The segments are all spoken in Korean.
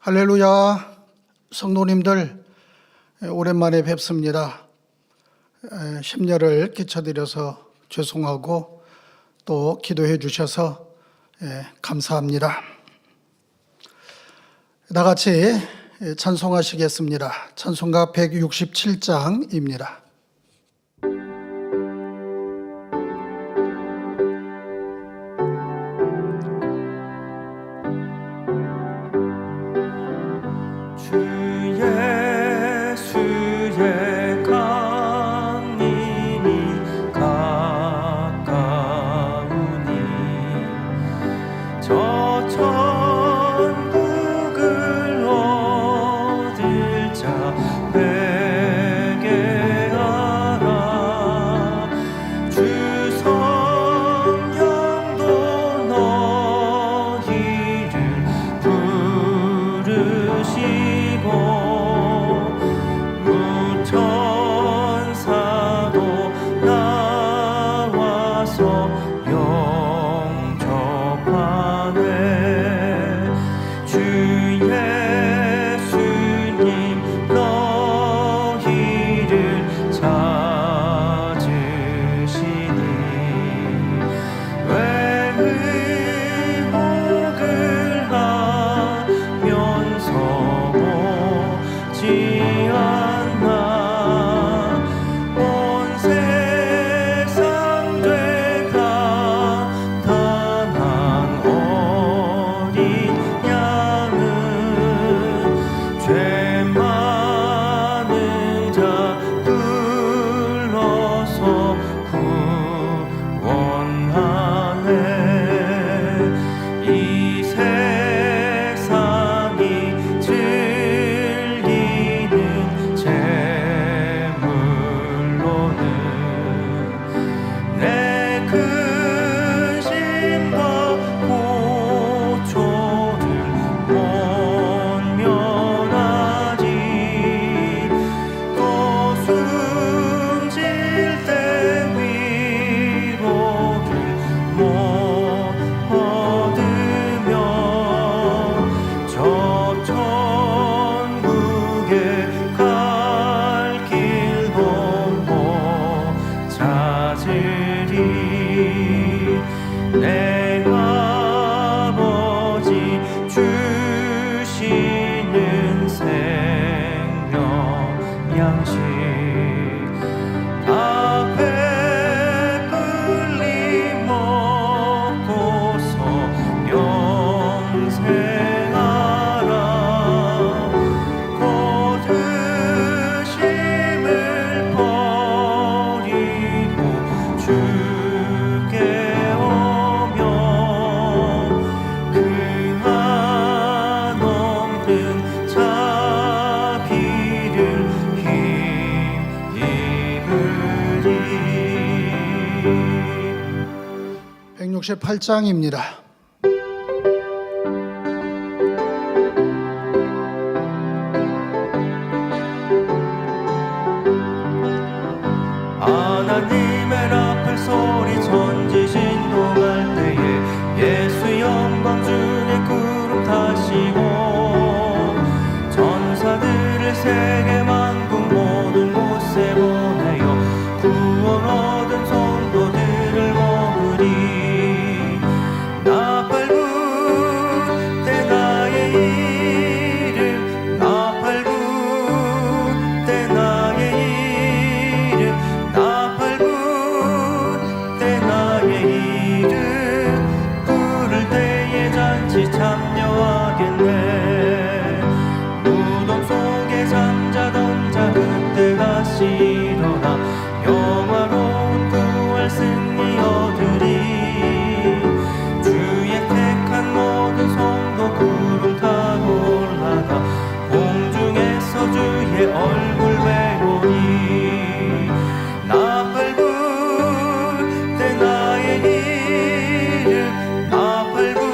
할렐루야. 성도님들 오랜만에 뵙습니다. 심려를 끼쳐드려서 죄송하고 또 기도해 주셔서 감사합니다. 다 같이 찬송하시겠습니다. 찬송가 167장입니다. 제 8장입니다. 하나님의 라펠 소리 천지 진동할 때에 예수 영광 중에 구름 타시고 전사들을 세계 만국 모든 곳에 보내어 구원 얻은 성도들을 모으리. 참여하겠네. 무덤 속에 잠자던 자 그때 다시 일어나 영화로운 부활 승리 얻으리. 주의 택한 모든 성도 구름 타고 올라가 공중에서 주의 얼굴 배우리. 나팔불 때 나의 이름 나팔불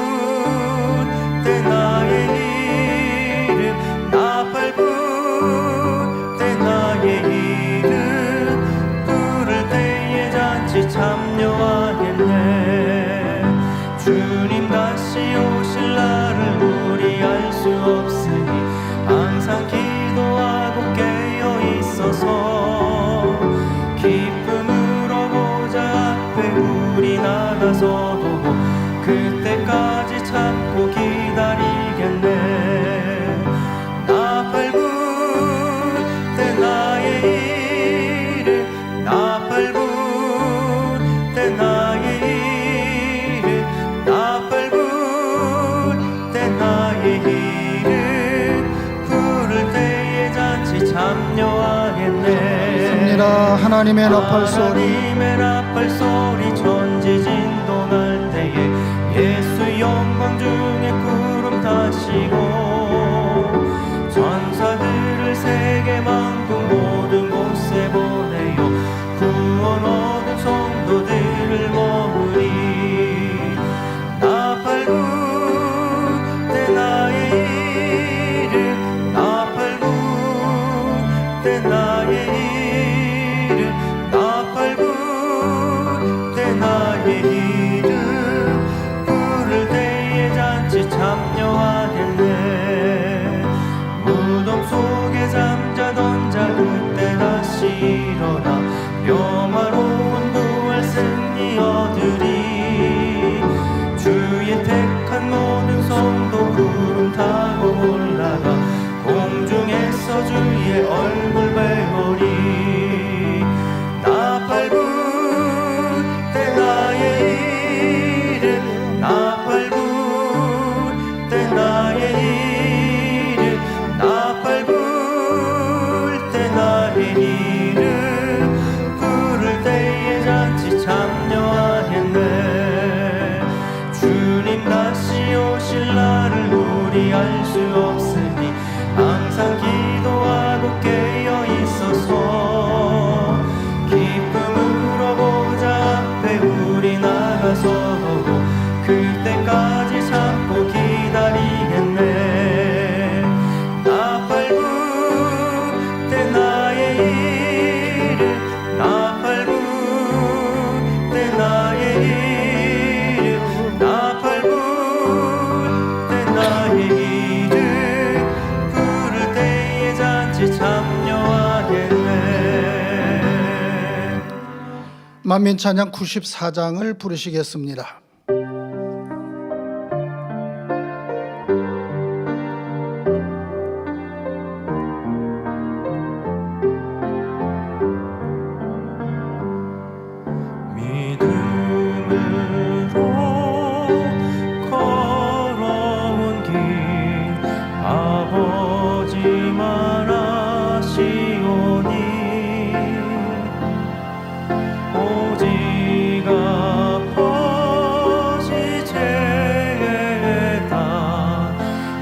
참여하겠네. 주님 다시 오실 날을 우리 알 수 없으니 때까지 참고 기다리겠네. 나 팔고 때 나의 일을 나 팔고 때 나의 일을 나 팔고 때 나의 일을 부를 때에 잔치 참여하겠네. 습니다. 하나님의 나팔 소리, 하나님의 나팔 소리 천지진동할 때에 예수 영광 중에 구름 타시고 전사들을 세계 만국 모든 곳에 보내요. 구원 얻은 성도들을 모으리. 나 팔고 때 나의 일을 나 팔고 때 나의 일을 나 팔고 때 나의 일을 부를 때에 잔치 참여하겠네. 무덤 속에 잠자던 자 그때 다시 일어나 영화로운 부활 승리 얻으리. 주의 택한 모든 성도 구름 타고 올라가 공중에서 주의 얼굴 배우리. 나 팔고 때 나의 일을 나 팔고 때 나의 일을 나 팔고 때 나의 일을 부를 때에 잔치 참여하겠네. 주님 다시 오실 날을 우리 알 수 없으니 항상 기도하고 깨어 있어서 기쁨으로 보좌 앞에 우리 나가서도 그때까지 참고 기다리겠네. 나 팔고 때 나의 일을 나 팔고 때 나의 일을 나 팔고 때 나의 일을 부를 때에 잔치 참여하겠네. 만민찬양 94장을 부르시겠습니다. 믿음으로 걸어온 길 아버지만 아시오니 오직 아버지 죄다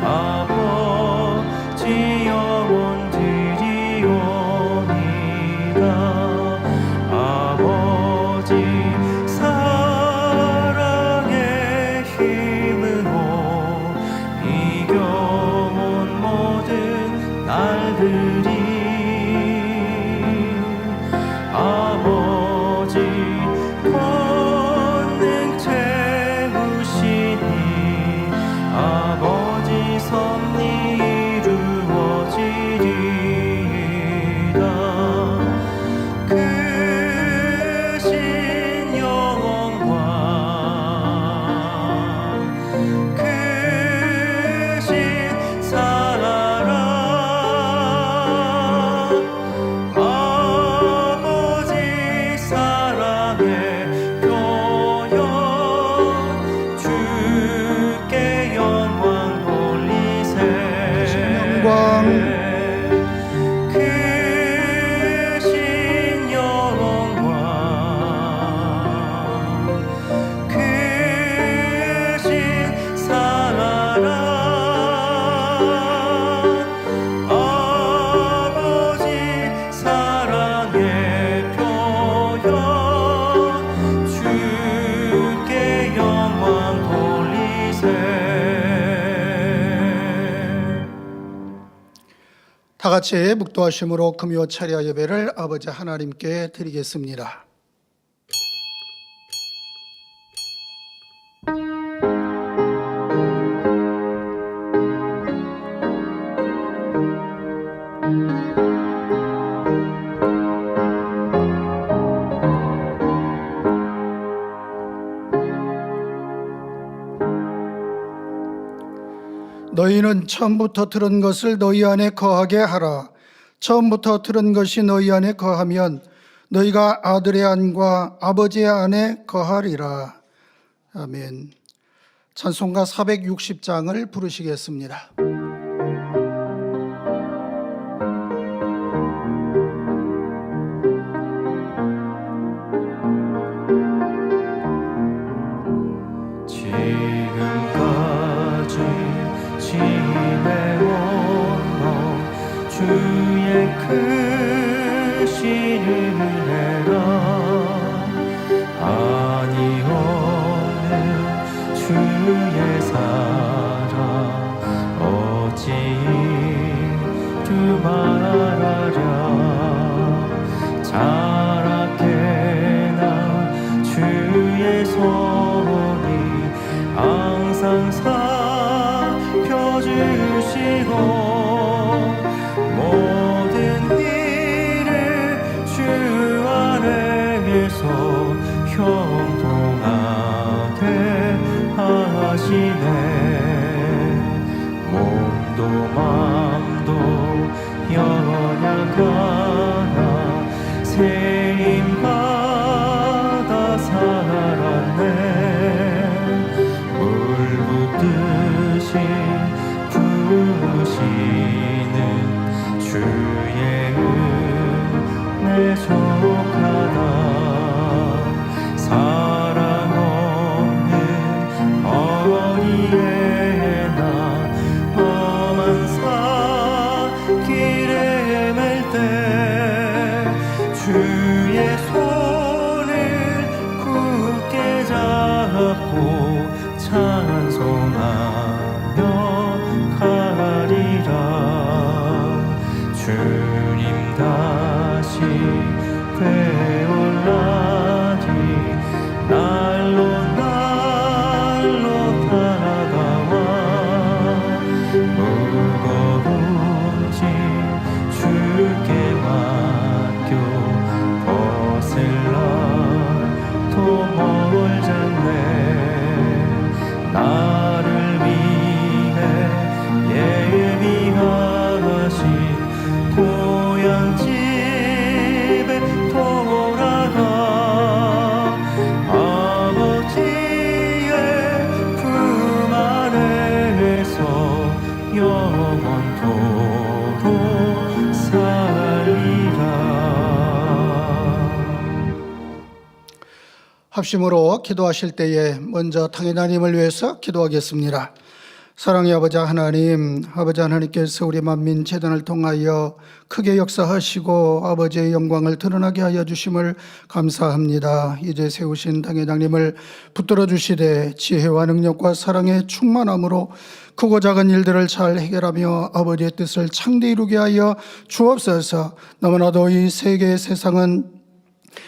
아버지 영혼 드리오니라. 아버지 사랑의 힘으로 이겨온 모든 날들이 아버지 권능 채우시니 아버지 섭리 이루어지리이다. 크신 영광 크신 사랑 아버지 사랑의 표현 주께 영광 돌리세. 영광 크신 영광 크신 사랑 아버지 사랑의 표현 주께 영광 돌리세. 다 같이 묵도하심으로 금요 차례 예배를 아버지 하나님께 드리겠습니다. 너희는 처음부터 들은 것을 너희 안에 거하게 하라. 처음부터 들은 것이 너희 안에 거하면 너희가 아들의 안과 아버지의 안에 거하리라. 아멘. 찬송가 460장을 부르시겠습니다. 지금까지 지내온 너 주의 크신 은혜라 아니오는 주의 사랑 어찌 두말하랴 자라게나 주의 손이 항상 살펴주시고 모든 일을 주 안에서 형통하게 하시네 몸도 맘도 연약하나 세임받아 살았네 물 붓듯이 부으시는 주의 은혜 속하다 사랑 없는 거리에 나 험한 길에 맬 때 주의 손을 굳게 잡고 찬송하며 가리라 주님 다시 되올라니 날로 날로 다가와 무거운 짐 주께 맡겨 벗을라 또 멀잖네 나를 위해 예비하신 고향집에 돌아가 아버지의 품 안에서 영원토록 살리라. 합심으로 기도하실 때에 먼저 당연하님을 위해서 기도하겠습니다. 사랑의 아버지 하나님, 아버지 하나님께서 우리 만민 재단을 통하여 크게 역사하시고 아버지의 영광을 드러나게 하여 주심을 감사합니다. 이제 세우신 당회장님을 붙들어 주시되 지혜와 능력과 사랑의 충만함으로 크고 작은 일들을 잘 해결하며 아버지의 뜻을 창대히 이루게 하여 주옵소서. 너무나도 이 세계의 세상은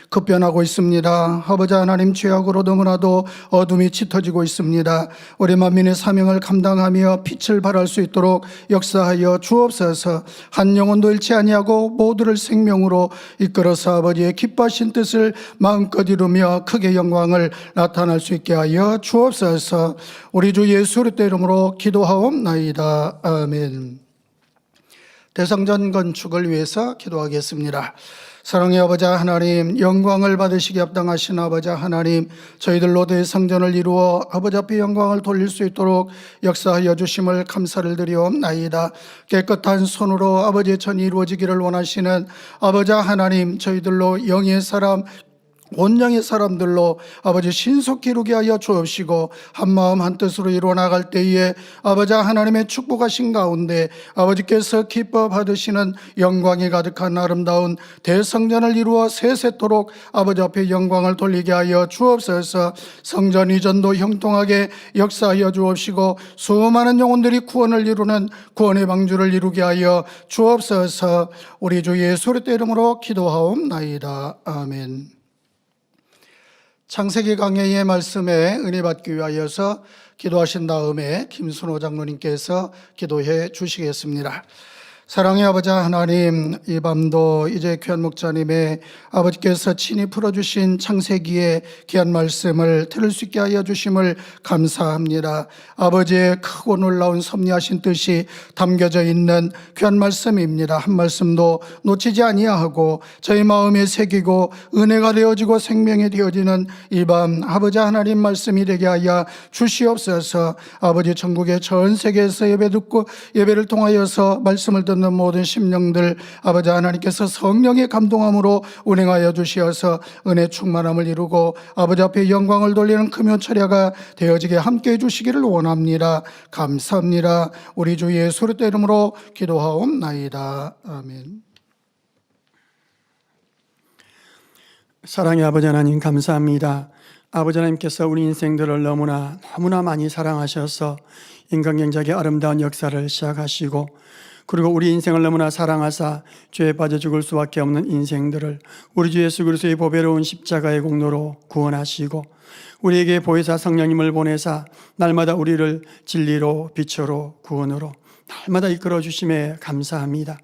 급변하고 있습니다. 아버지 하나님, 죄악으로 너무나도 어둠이 짙어지고 있습니다. 우리 만민의 사명을 감당하며 빛을 발할 수 있도록 역사하여 주옵소서. 한 영혼도 잃지 아니하고 모두를 생명으로 이끌어서 아버지의 기뻐하신 뜻을 마음껏 이루며 크게 영광을 나타날 수 있게 하여 주옵소서. 우리 주 예수 그리스도의 이름으로 기도하옵나이다. 아멘. 대성전 건축을 위해서 기도하겠습니다. 사랑의 아버지 하나님, 영광을 받으시기 합당하신 아버지 하나님, 저희들로 대성전을 이루어 아버지 앞에 영광을 돌릴 수 있도록 역사하여 주심을 감사를 드리옵나이다. 깨끗한 손으로 아버지의 전이 이루어지기를 원하시는 아버지 하나님, 저희들로 영의 사람, 온영의 사람들로 아버지 신속히 이루게 하여 주옵시고 한마음 한뜻으로 이루어 나갈 때에 아버지 하나님의 축복하신 가운데 아버지께서 기뻐 받으시는 영광이 가득한 아름다운 대성전을 이루어 세세토록 아버지 앞에 영광을 돌리게 하여 주옵소서. 성전 이전도 형통하게 역사하여 주옵시고 수많은 영혼들이 구원을 이루는 구원의 방주를 이루게 하여 주옵소서. 우리 주 예수 그리스도의 이름으로 기도하옵나이다. 아멘. 창세기 강해의 말씀에 은혜 받기 위하여서 기도하신 다음에 김순호 장로님께서 기도해 주시겠습니다. 사랑의 아버지 하나님, 이 밤도 이제 귀한 목자님의 아버지께서 친히 풀어주신 창세기의 귀한 말씀을 들을 수 있게 하여 주심을 감사합니다. 아버지의 크고 놀라운 섭리하신 뜻이 담겨져 있는 귀한 말씀입니다. 한 말씀도 놓치지 아니하고 저희 마음에 새기고 은혜가 되어지고 생명이 되어지는 이 밤 아버지 하나님 말씀이 되게 하여 주시옵소서. 아버지 천국의 전 세계에서 예배 듣고 예배를 통하여서 말씀을 듣는 모든 심령들 아버지 하나님께서 성령의 감동함으로 운행하여 주시어서 은혜 충만함을 이루고 아버지 앞에 영광을 돌리는 금요철야가 되어지게 함께해 주시기를 원합니다. 감사합니다. 우리 주 예수 그리스도 이름으로 기도하옵나이다. 아멘. 사랑의 아버지 하나님 감사합니다. 아버지 하나님께서 우리 인생들을 너무나 많이 사랑하셔서 인간경작의 아름다운 역사를 시작하시고 그리고 우리 인생을 너무나 사랑하사 죄에 빠져 죽을 수밖에 없는 인생들을 우리 주 예수 그리스도의 보배로운 십자가의 공로로 구원하시고 우리에게 보혜사 성령님을 보내사 날마다 우리를 진리로 빛으로 구원으로 날마다 이끌어 주심에 감사합니다.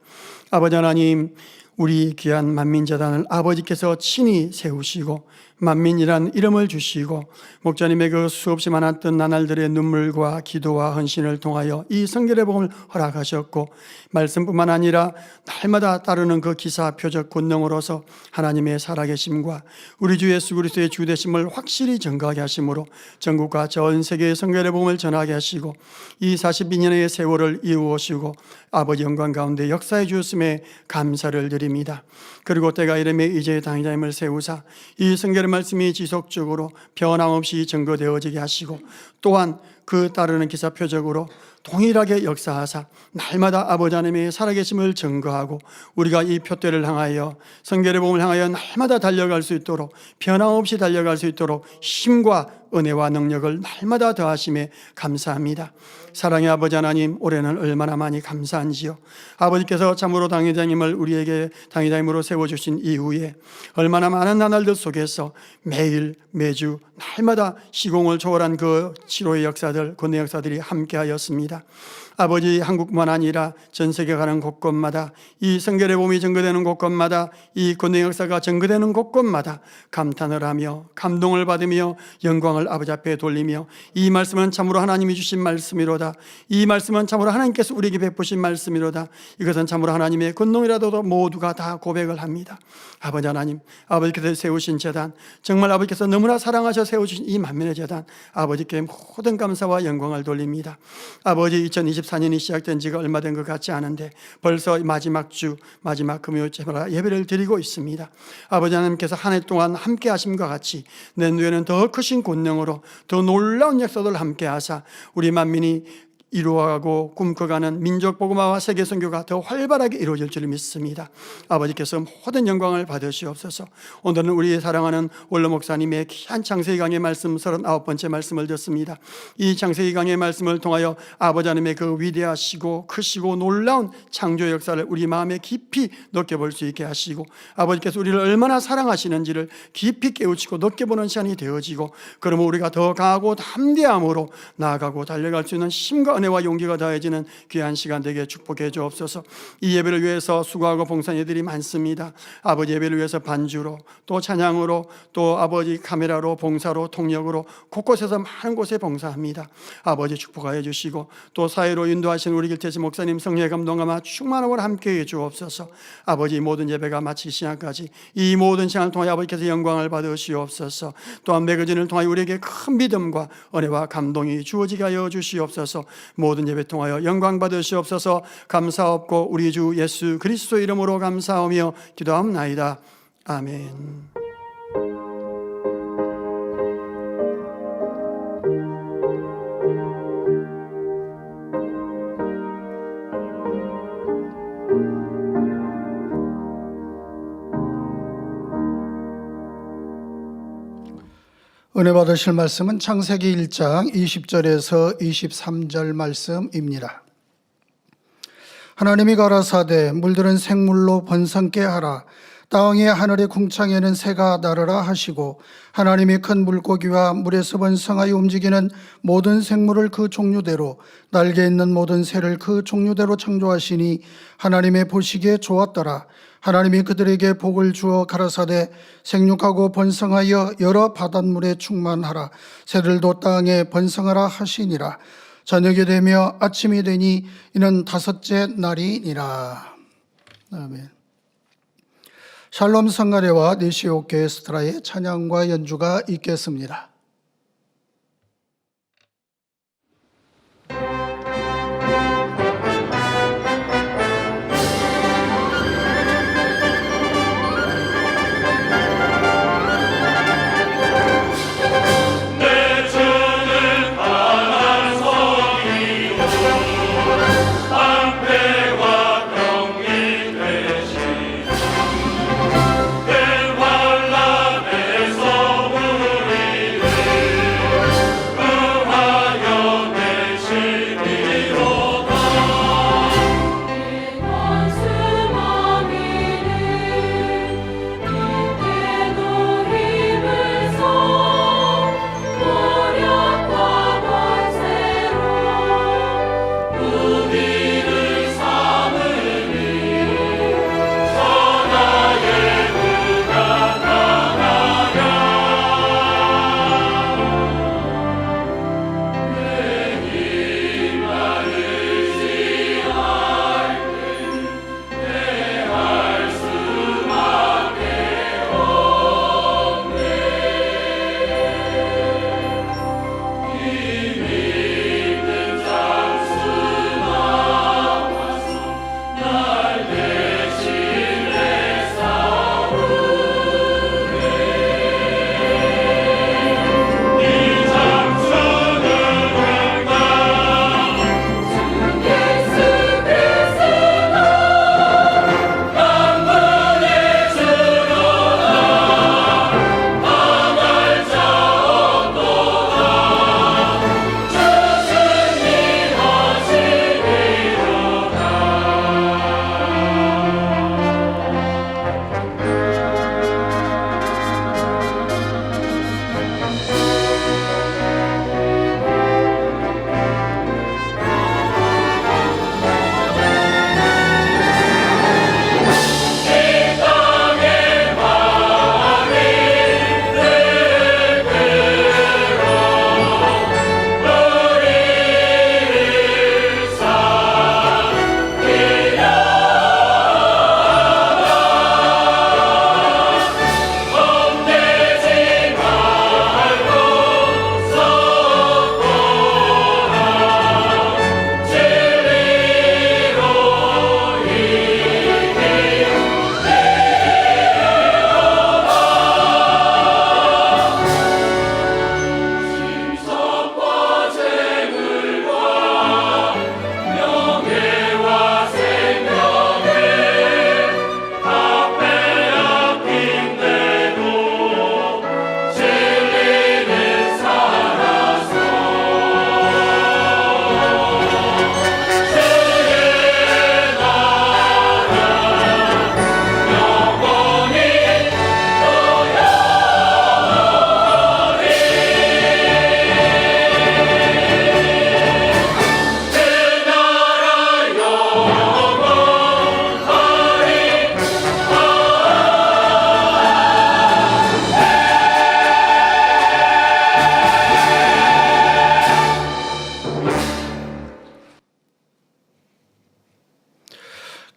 아버지 하나님, 우리 귀한 만민재단을 아버지께서 친히 세우시고 만민이란 이름을 주시고 목자님의 그 수없이 많았던 나날들의 눈물과 기도와 헌신을 통하여 이 성결의 복음을 허락하셨고 말씀뿐만 아니라 날마다 따르는 그 기사 표적 권능으로서 하나님의 살아계심과 우리 주 예수 그리스도의 주되심을 확실히 증거하게 하심으로 전국과 전 세계의 성결의 복음을 전하게 하시고 이 42년의 세월을 이루오시고 아버지 영광 가운데 역사해 주셨음에 감사를 드립니다. 그리고 때가 이름에 이제 당의자님을 세우사 이 성결의 말씀이 지속적으로 변함없이 증거되어지게 하시고 또한 그 따르는 기사 표적으로 동일하게 역사하사 날마다 아버지 하나님의 살아계심을 증거하고 우리가 이 표대를 향하여 성결의 복음을 향하여 날마다 달려갈 수 있도록 변함없이 달려갈 수 있도록 힘과 은혜와 능력을 날마다 더하심에 감사합니다. 사랑의 아버지 하나님, 올해는 얼마나 많이 감사한지요. 아버지께서 참으로 당회장님을 우리에게 당회장님으로 세워주신 이후에 얼마나 많은 나날들 속에서 매일 매주 날마다 시공을 초월한 그 치료의 역사들, 권의 역사들이 함께하였습니다. 아버지, 한국뿐만 아니라 전 세계 가는 곳곳마다 이 성결의 복음이 증거되는 곳곳마다 이 권의 역사가 증거되는 곳곳마다 감탄을 하며 감동을 받으며 영광을 아버지 앞에 돌리며 이 말씀은 참으로 하나님이 주신 말씀이로다. 이 말씀은 참으로 하나님께서 우리에게 베푸신 말씀이로다. 이것은 참으로 하나님의 권능이라도 모두가 다 고백을 합니다. 아버지 하나님, 아버지께서 세우신 재단, 정말 아버지께서 너무나 사랑하셔 세우신 이 만민의 재단, 아버지께 모든 감사와 영광을 돌립니다. 아버지, 2024년이 시작된 지가 얼마 된 것 같지 않은데 벌써 마지막 주, 마지막 금요일마다 예배를 드리고 있습니다. 아버지 하나님께서 한 해 동안 함께 하심과 같이 내년에는 더 크신 권능으로 더 놀라운 역사들을 함께 하사 우리 만민이 이루어가고 꿈꿔가는 민족 복음화와 세계 선교가 더 활발하게 이루어질 줄 믿습니다. 아버지께서 모든 영광을 받으시옵소서. 오늘은 우리 사랑하는 원로 목사님의 귀한 창세기 강의 말씀 39번째 말씀을 듣습니다. 이 창세기 강의 말씀을 통하여 아버지 하나님의 그 위대하시고 크시고 놀라운 창조 역사를 우리 마음에 깊이 느껴볼 수 있게 하시고 아버지께서 우리를 얼마나 사랑하시는지를 깊이 깨우치고 느껴보는 시간이 되어지고 그러면 우리가 더 강하고 담대함으로 나아가고 달려갈 수 있는 힘과 은혜와 용기가 더해지는 귀한 시간 되게 축복해 주옵소서. 이 예배를 위해서 수고하고 봉사한 이들이 많습니다. 아버지, 예배를 위해서 반주로 또 찬양으로 또 아버지 카메라로 봉사로 통역으로 곳곳에서 많은 곳에 봉사합니다. 아버지 축복하여 주시고 또 사회로 인도하신 우리 길태지 목사님 성령의 감동감화 충만함을 함께해 주옵소서. 아버지, 모든 예배가 마치기 시간까지 이 모든 시간을 통하여 아버지께서 영광을 받으시옵소서. 또한 매거진을 통하여 우리에게 큰 믿음과 은혜와 감동이 주어지게 하여 주시옵소서. 모든 예배 통하여 영광 받으시옵소서. 감사옵고 우리 주 예수 그리스도 이름으로 감사하며 기도합나이다. 아멘. 은혜 받으실 말씀은 창세기 1장 20절에서 23절 말씀입니다. 하나님이 가라사대 물들은 생물로 번성케 하라. 땅 위에 하늘의 궁창에는 새가 날으라 하시고 하나님이 큰 물고기와 물에서 번성하여 움직이는 모든 생물을 그 종류대로 날개 있는 모든 새를 그 종류대로 창조하시니 하나님의 보시기에 좋았더라. 하나님이 그들에게 복을 주어 가라사대 생육하고 번성하여 여러 바닷물에 충만하라. 새들도 땅에 번성하라 하시니라. 저녁이 되며 아침이 되니 이는 다섯째 날이니라. 아멘. 샬롬 성가래와 니시오 오케스트라의 찬양과 연주가 있겠습니다.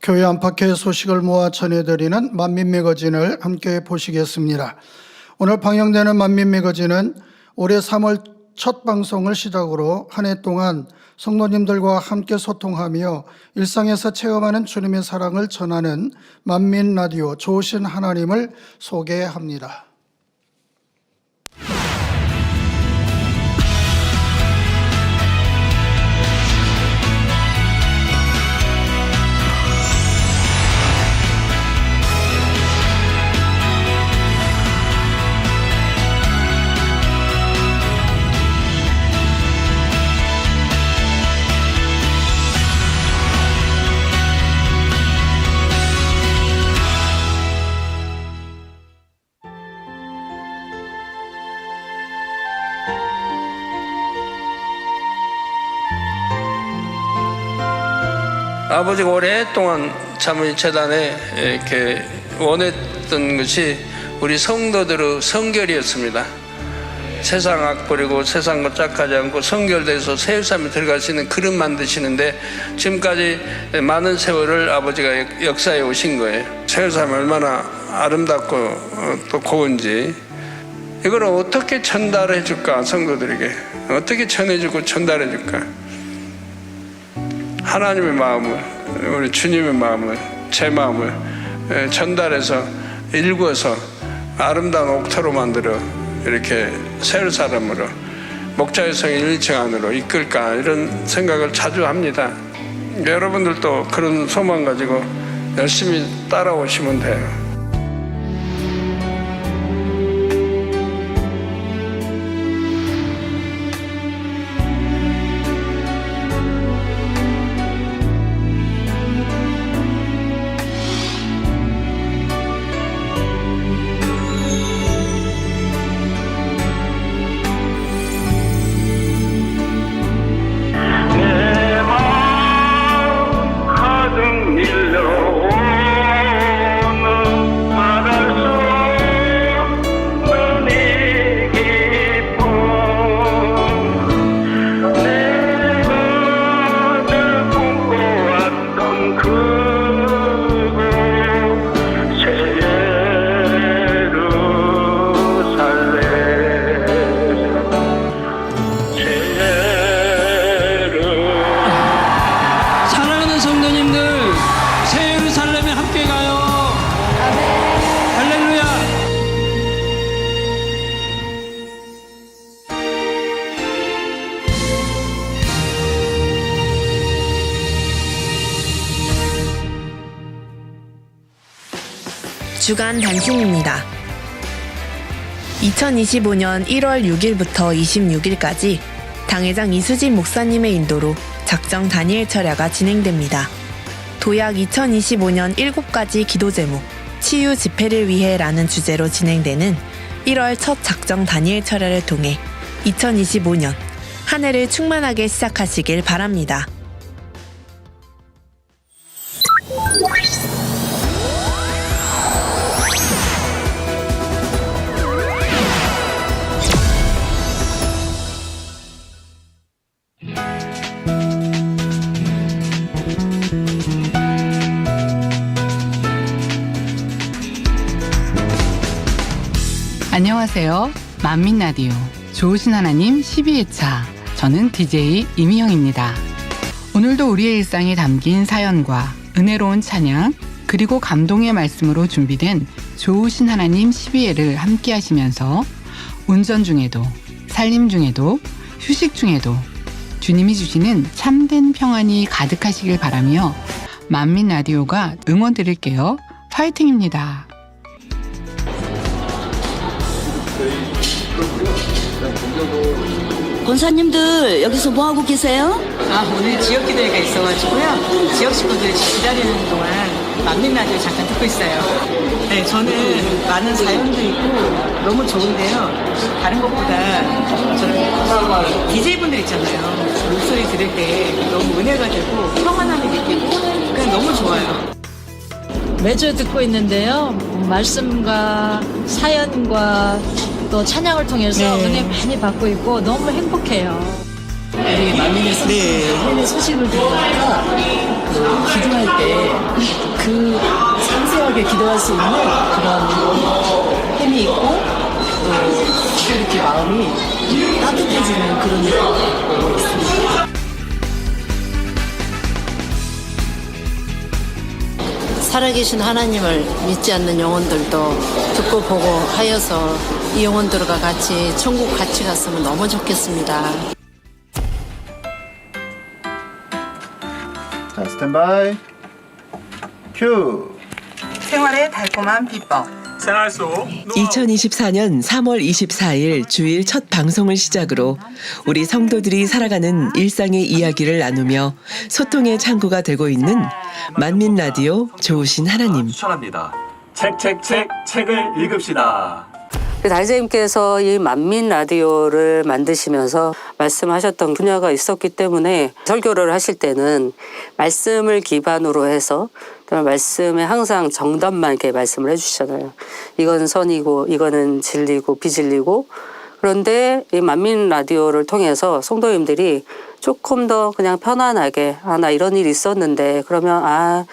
교회 안팎의 소식을 모아 전해드리는 만민 매거진을 함께 보시겠습니다. 오늘 방영되는 만민 매거진은 올해 3월 첫 방송을 시작으로 한 해 동안 성도님들과 함께 소통하며 일상에서 체험하는 주님의 사랑을 전하는 만민 라디오 좋으신 하나님을 소개합니다. 아버지가 오랫동안 자문재단에 이렇게 원했던 것이 우리 성도들의 성결이었습니다. 세상 악 버리고 세상 것 짝하지 않고 성결돼서 세율삼에 들어갈 수 있는 그릇 만드시는데 지금까지 많은 세월을 아버지가 역사에 오신 거예요. 세율삼이 얼마나 아름답고 또 고운지 이걸 어떻게 전달해 줄까, 성도들에게 어떻게 전해주고 전달해 줄까. 하나님의 마음을, 우리 주님의 마음을, 제 마음을 전달해서 읽어서 아름다운 옥토로 만들어 이렇게 세울 사람으로 목자의 성인 1층 안으로 이끌까, 이런 생각을 자주 합니다. 여러분들도 그런 소망 가지고 열심히 따라오시면 돼요. 내 마음 가득 밀려오는 말할 수 없는 이 기쁨 내가 늘 꿈꿔왔던 그곳 새 사랑하는 성도님들, 새 예루살렘에 함께 가요. 할렐루야. 주간 단신입니다. 2025년 1월 6일부터 26일까지 당회장 이수진 목사님의 인도로 작정 다니엘 철야가 진행됩니다. 도약 2025년 7가지 기도 제목, 치유 집회를 위해라는 주제로 진행되는 1월 첫 작정 다니엘 철야를 통해 2025년 한 해를 충만하게 시작하시길 바랍니다. 안녕하세요. 만민라디오 좋으신 하나님 12회차, 저는 DJ 이미영입니다. 오늘도 우리의 일상에 담긴 사연과 은혜로운 찬양, 그리고 감동의 말씀으로 준비된 좋으신 하나님 12회를 함께 하시면서 운전 중에도, 살림 중에도, 휴식 중에도 주님이 주시는 참된 평안이 가득하시길 바라며 만민라디오가 응원 드릴게요. 파이팅입니다. 권사님들 여기서 뭐 하고 계세요? 오늘 지역 기도회가 있어가지고요. 지역 식구들이 기다리는 동안 만민라디오 잠깐 듣고 있어요. 네, 저는 많은 사연도 있고 너무 좋은데요. 다른 것보다 저는 DJ분들 있잖아요. 목소리 들을 때 너무 은혜가 되고 평안함이 느끼고 그냥 너무 좋아요. 매주 듣고 있는데요. 말씀과 사연과 또 찬양을 통해서 은혜 많이 받고 있고 너무 행복해요. 우리 만민에서 해외 소식을 들으니까 기도할 때 그 상세하게 기도할 수 있는 그런 힘이 있고 또 이렇게 마음이 따뜻해지는 그런 느낌이 있습니다. 살아계신 하나님을 믿지 않는 영혼들도 듣고 보고 하여서 이 영혼들과 같이 천국 같이 갔으면 너무 좋겠습니다. 자, 스탠바이. 큐. 생활의 달콤한 비법. 2024년 3월 24일 주일 첫 방송을 시작으로 우리 성도들이 살아가는 일상의 이야기를 나누며 소통의 창구가 되고 있는 만민라디오 좋으신 하나님. 추천합니다. 책을 읽읍시다. 다니엘님께서 이 만민 라디오를 만드시면서 말씀하셨던 분야가 있었기 때문에 설교를 하실 때는 말씀을 기반으로 해서 말씀에 항상 정답만 이렇게 말씀을 해주시잖아요. 이건 선이고 이거는 진리고 비진리고. 그런데 이 만민 라디오를 통해서 성도님들이 조금 더 그냥 편안하게 나 이런 일이 있었는데 그러면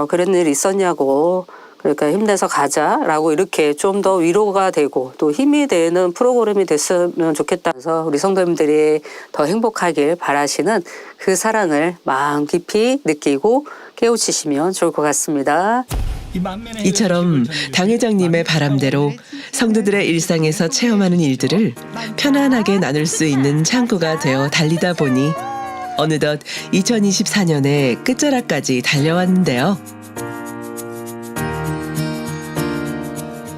그런 일이 있었냐고 그러니까 힘내서 가자라고 이렇게 좀 더 위로가 되고 또 힘이 되는 프로그램이 됐으면 좋겠다 해서 우리 성도님들이 더 행복하길 바라시는 그 사랑을 마음 깊이 느끼고 깨우치시면 좋을 것 같습니다. 이처럼 당 회장님의 바람대로 성도들의 일상에서 체험하는 일들을 편안하게 나눌 수 있는 창구가 되어 달리다 보니 어느덧 2024년의 끝자락까지 달려왔는데요.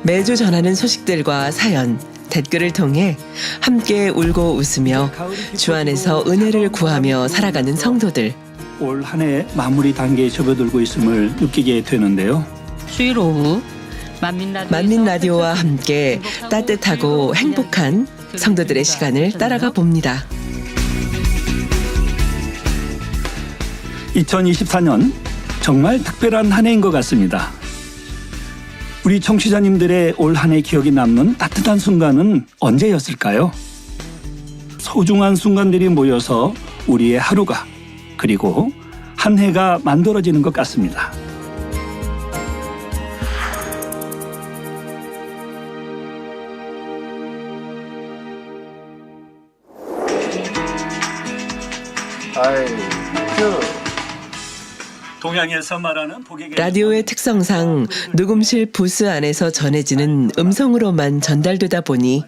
매주 전하는 소식들과 사연, 댓글을 통해 함께 울고 웃으며 주 안에서 은혜를 구하며 살아가는 성도들. 올 한 해 마무리 단계에 접어들고 있음을 느끼게 되는데요. 수요일 오후 만민 라디오와 함께 따뜻하고 행복한 성도들의 시간을 따라가 봅니다. 2024년 정말 특별한 한 해인 것 같습니다. 우리 청취자님들의 올 한 해 기억이 남는 따뜻한 순간은 언제였을까요? 소중한 순간들이 모여서 우리의 하루가 그리고 한 해가 만들어지는 것 같습니다. 동양에서 말하는 복에게 라디오의 특성상 녹음실 부스 안에서 전해지는 음성으로만 전달되다 보니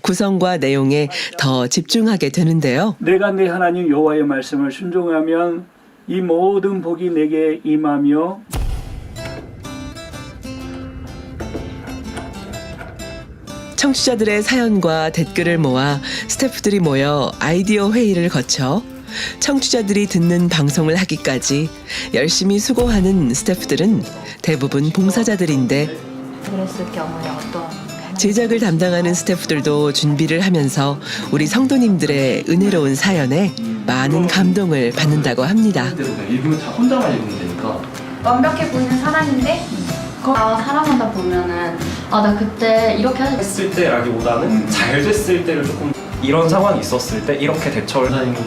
구성과 내용에 더 집중하게 되는데요. 내가 내 하나님 여호와의 말씀을 순종하면 이 모든 복이 내게 임하며 청취자들의 사연과 댓글을 모아 스태프들이 모여 아이디어 회의를 거쳐 청취자들이 듣는 방송을 하기까지 열심히 수고하는 스태프들은 대부분 봉사자들인데 그랬을 경우에 어떤 제작을 담당하는 스태프들도 준비를 하면서 우리 성도님들의 은혜로운 사연에 많은 감동을 받는다고 합니다. 읽으면 다 혼자만 읽으면 되니까 완벽해 보이는 사람인데 살아가다 보면은 나 그때 이렇게 했을 때라기보다는 잘 됐을 때를 조금 이런 상황이 있었을 때 이렇게 대처를 하는 게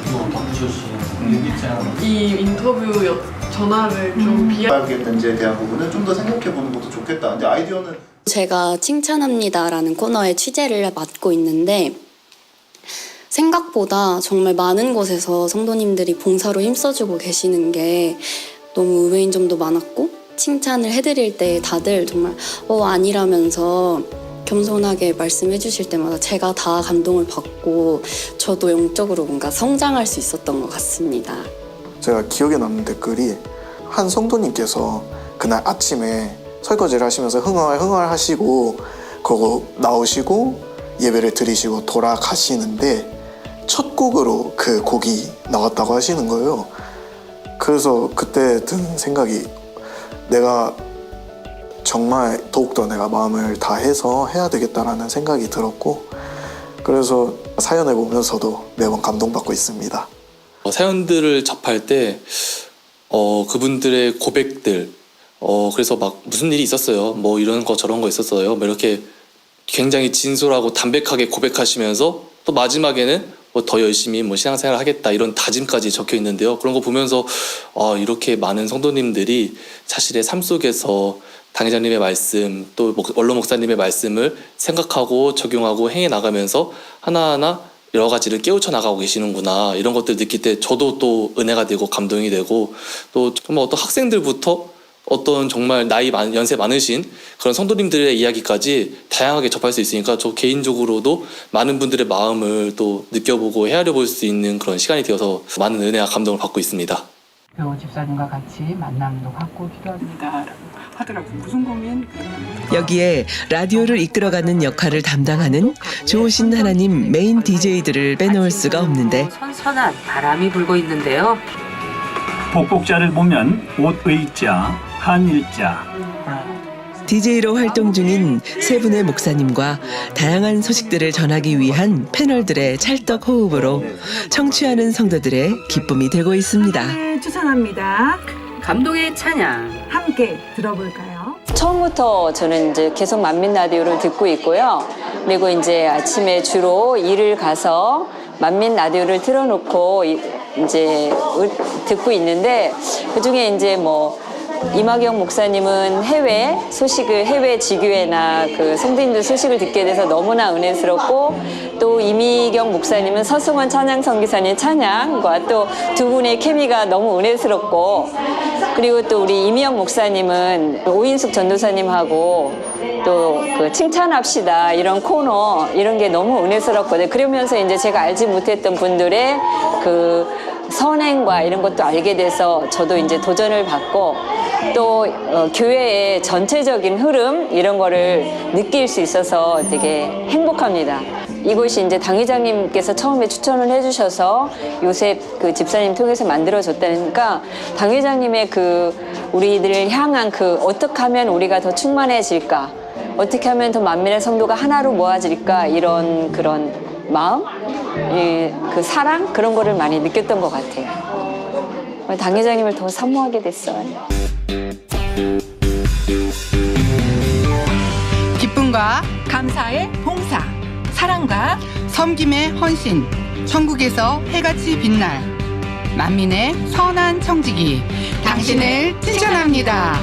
이 인터뷰 전화를 좀 비하겠는지에 대한 부분을 좀 더 생각해보는 것도 좋겠다. 근데 아이디어는 제가 칭찬합니다라는 코너의 취재를 맡고 있는데 생각보다 정말 많은 곳에서 성도님들이 봉사로 힘써주고 계시는 게 너무 의외인 점도 많았고 칭찬을 해드릴 때 다들 정말 아니라면서 겸손하게 말씀해 주실 때마다 제가 다 감동을 받고 저도 영적으로 뭔가 성장할 수 있었던 것 같습니다. 제가 기억에 남는 댓글이 한 성도님께서 그날 아침에 설거지를 하시면서 흥얼흥얼 하시고 그거 나오시고 예배를 드리시고 돌아가시는데 첫 곡으로 그 곡이 나왔다고 하시는 거예요. 그래서 그때 든 생각이 내가 정말 더욱더 내가 마음을 다해서 해야 되겠다라는 생각이 들었고 그래서 사연을 보면서도 매번 감동받고 있습니다. 사연들을 접할 때 그분들의 고백들 그래서 막 무슨 일이 있었어요 뭐 이런 거 저런 거 있었어요 뭐 이렇게 굉장히 진솔하고 담백하게 고백하시면서 또 마지막에는 뭐 더 열심히 뭐 신앙생활을 하겠다 이런 다짐까지 적혀 있는데요. 그런 거 보면서 이렇게 많은 성도님들이 자신의 삶 속에서 당회장님의 말씀 또 원로 목사님의 말씀을 생각하고 적용하고 행해 나가면서 하나하나 여러 가지를 깨우쳐 나가고 계시는구나 이런 것들 느낄 때 저도 또 은혜가 되고 감동이 되고 또 정말 어떤 학생들부터 어떤 정말 연세 많으신 그런 성도님들의 이야기까지 다양하게 접할 수 있으니까 저 개인적으로도 많은 분들의 마음을 또 느껴보고 헤아려 볼 수 있는 그런 시간이 되어서 많은 은혜와 감동을 받고 있습니다. 그 집사님과 같이 만남도 갖고 기도합니다. 하더라고 무슨 고민? 여기에 라디오를 이끌어가는 역할을 담당하는 좋으신 하나님 메인 DJ들을 빼놓을 수가 없는데 선선한 바람이 불고 있는데요. 복복자를 보면 옷의자, 한일자, DJ로 활동 중인 세 분의 목사님과 다양한 소식들을 전하기 위한 패널들의 찰떡 호흡으로 청취하는 성도들의 기쁨이 되고 있습니다. 추천합니다. 감동의 찬양. 함께 들어볼까요? 처음부터 저는 이제 계속 만민 라디오를 듣고 있고요. 그리고 이제 아침에 주로 일을 가서 만민 라디오를 틀어놓고 이제 듣고 있는데 그중에 이제 뭐 이마경 목사님은 해외 소식을 해외 지교회나 그 성도님들 소식을 듣게 돼서 너무나 은혜스럽고 또 이미경 목사님은 서승원 찬양 선교사님 찬양과 또 두 분의 케미가 너무 은혜스럽고 그리고 또 우리 이미영 목사님은 오인숙 전도사님하고 또 그 칭찬합시다 이런 코너 이런 게 너무 은혜스럽거든요. 그러면서 이제 제가 알지 못했던 분들의 그 선행과 이런 것도 알게 돼서 저도 이제 도전을 받고 또 교회의 전체적인 흐름 이런 거를 느낄 수 있어서 되게 행복합니다. 이곳이 이제 당회장님께서 처음에 추천을 해주셔서 요셉 그 집사님 통해서 만들어졌다니까 당회장님의 그 우리들을 향한 그 어떻게 하면 우리가 더 충만해질까 어떻게 하면 더 만민의 성도가 하나로 모아질까 이런 그런 마음 그 사랑 그런 거를 많이 느꼈던 것 같아요. 당회장님을 더 사모하게 됐어요. 기쁨과 감사의 봉사, 사랑과 섬김의 헌신, 천국에서 해같이 빛날 만민의 선한 청지기, 당신을 칭찬합니다.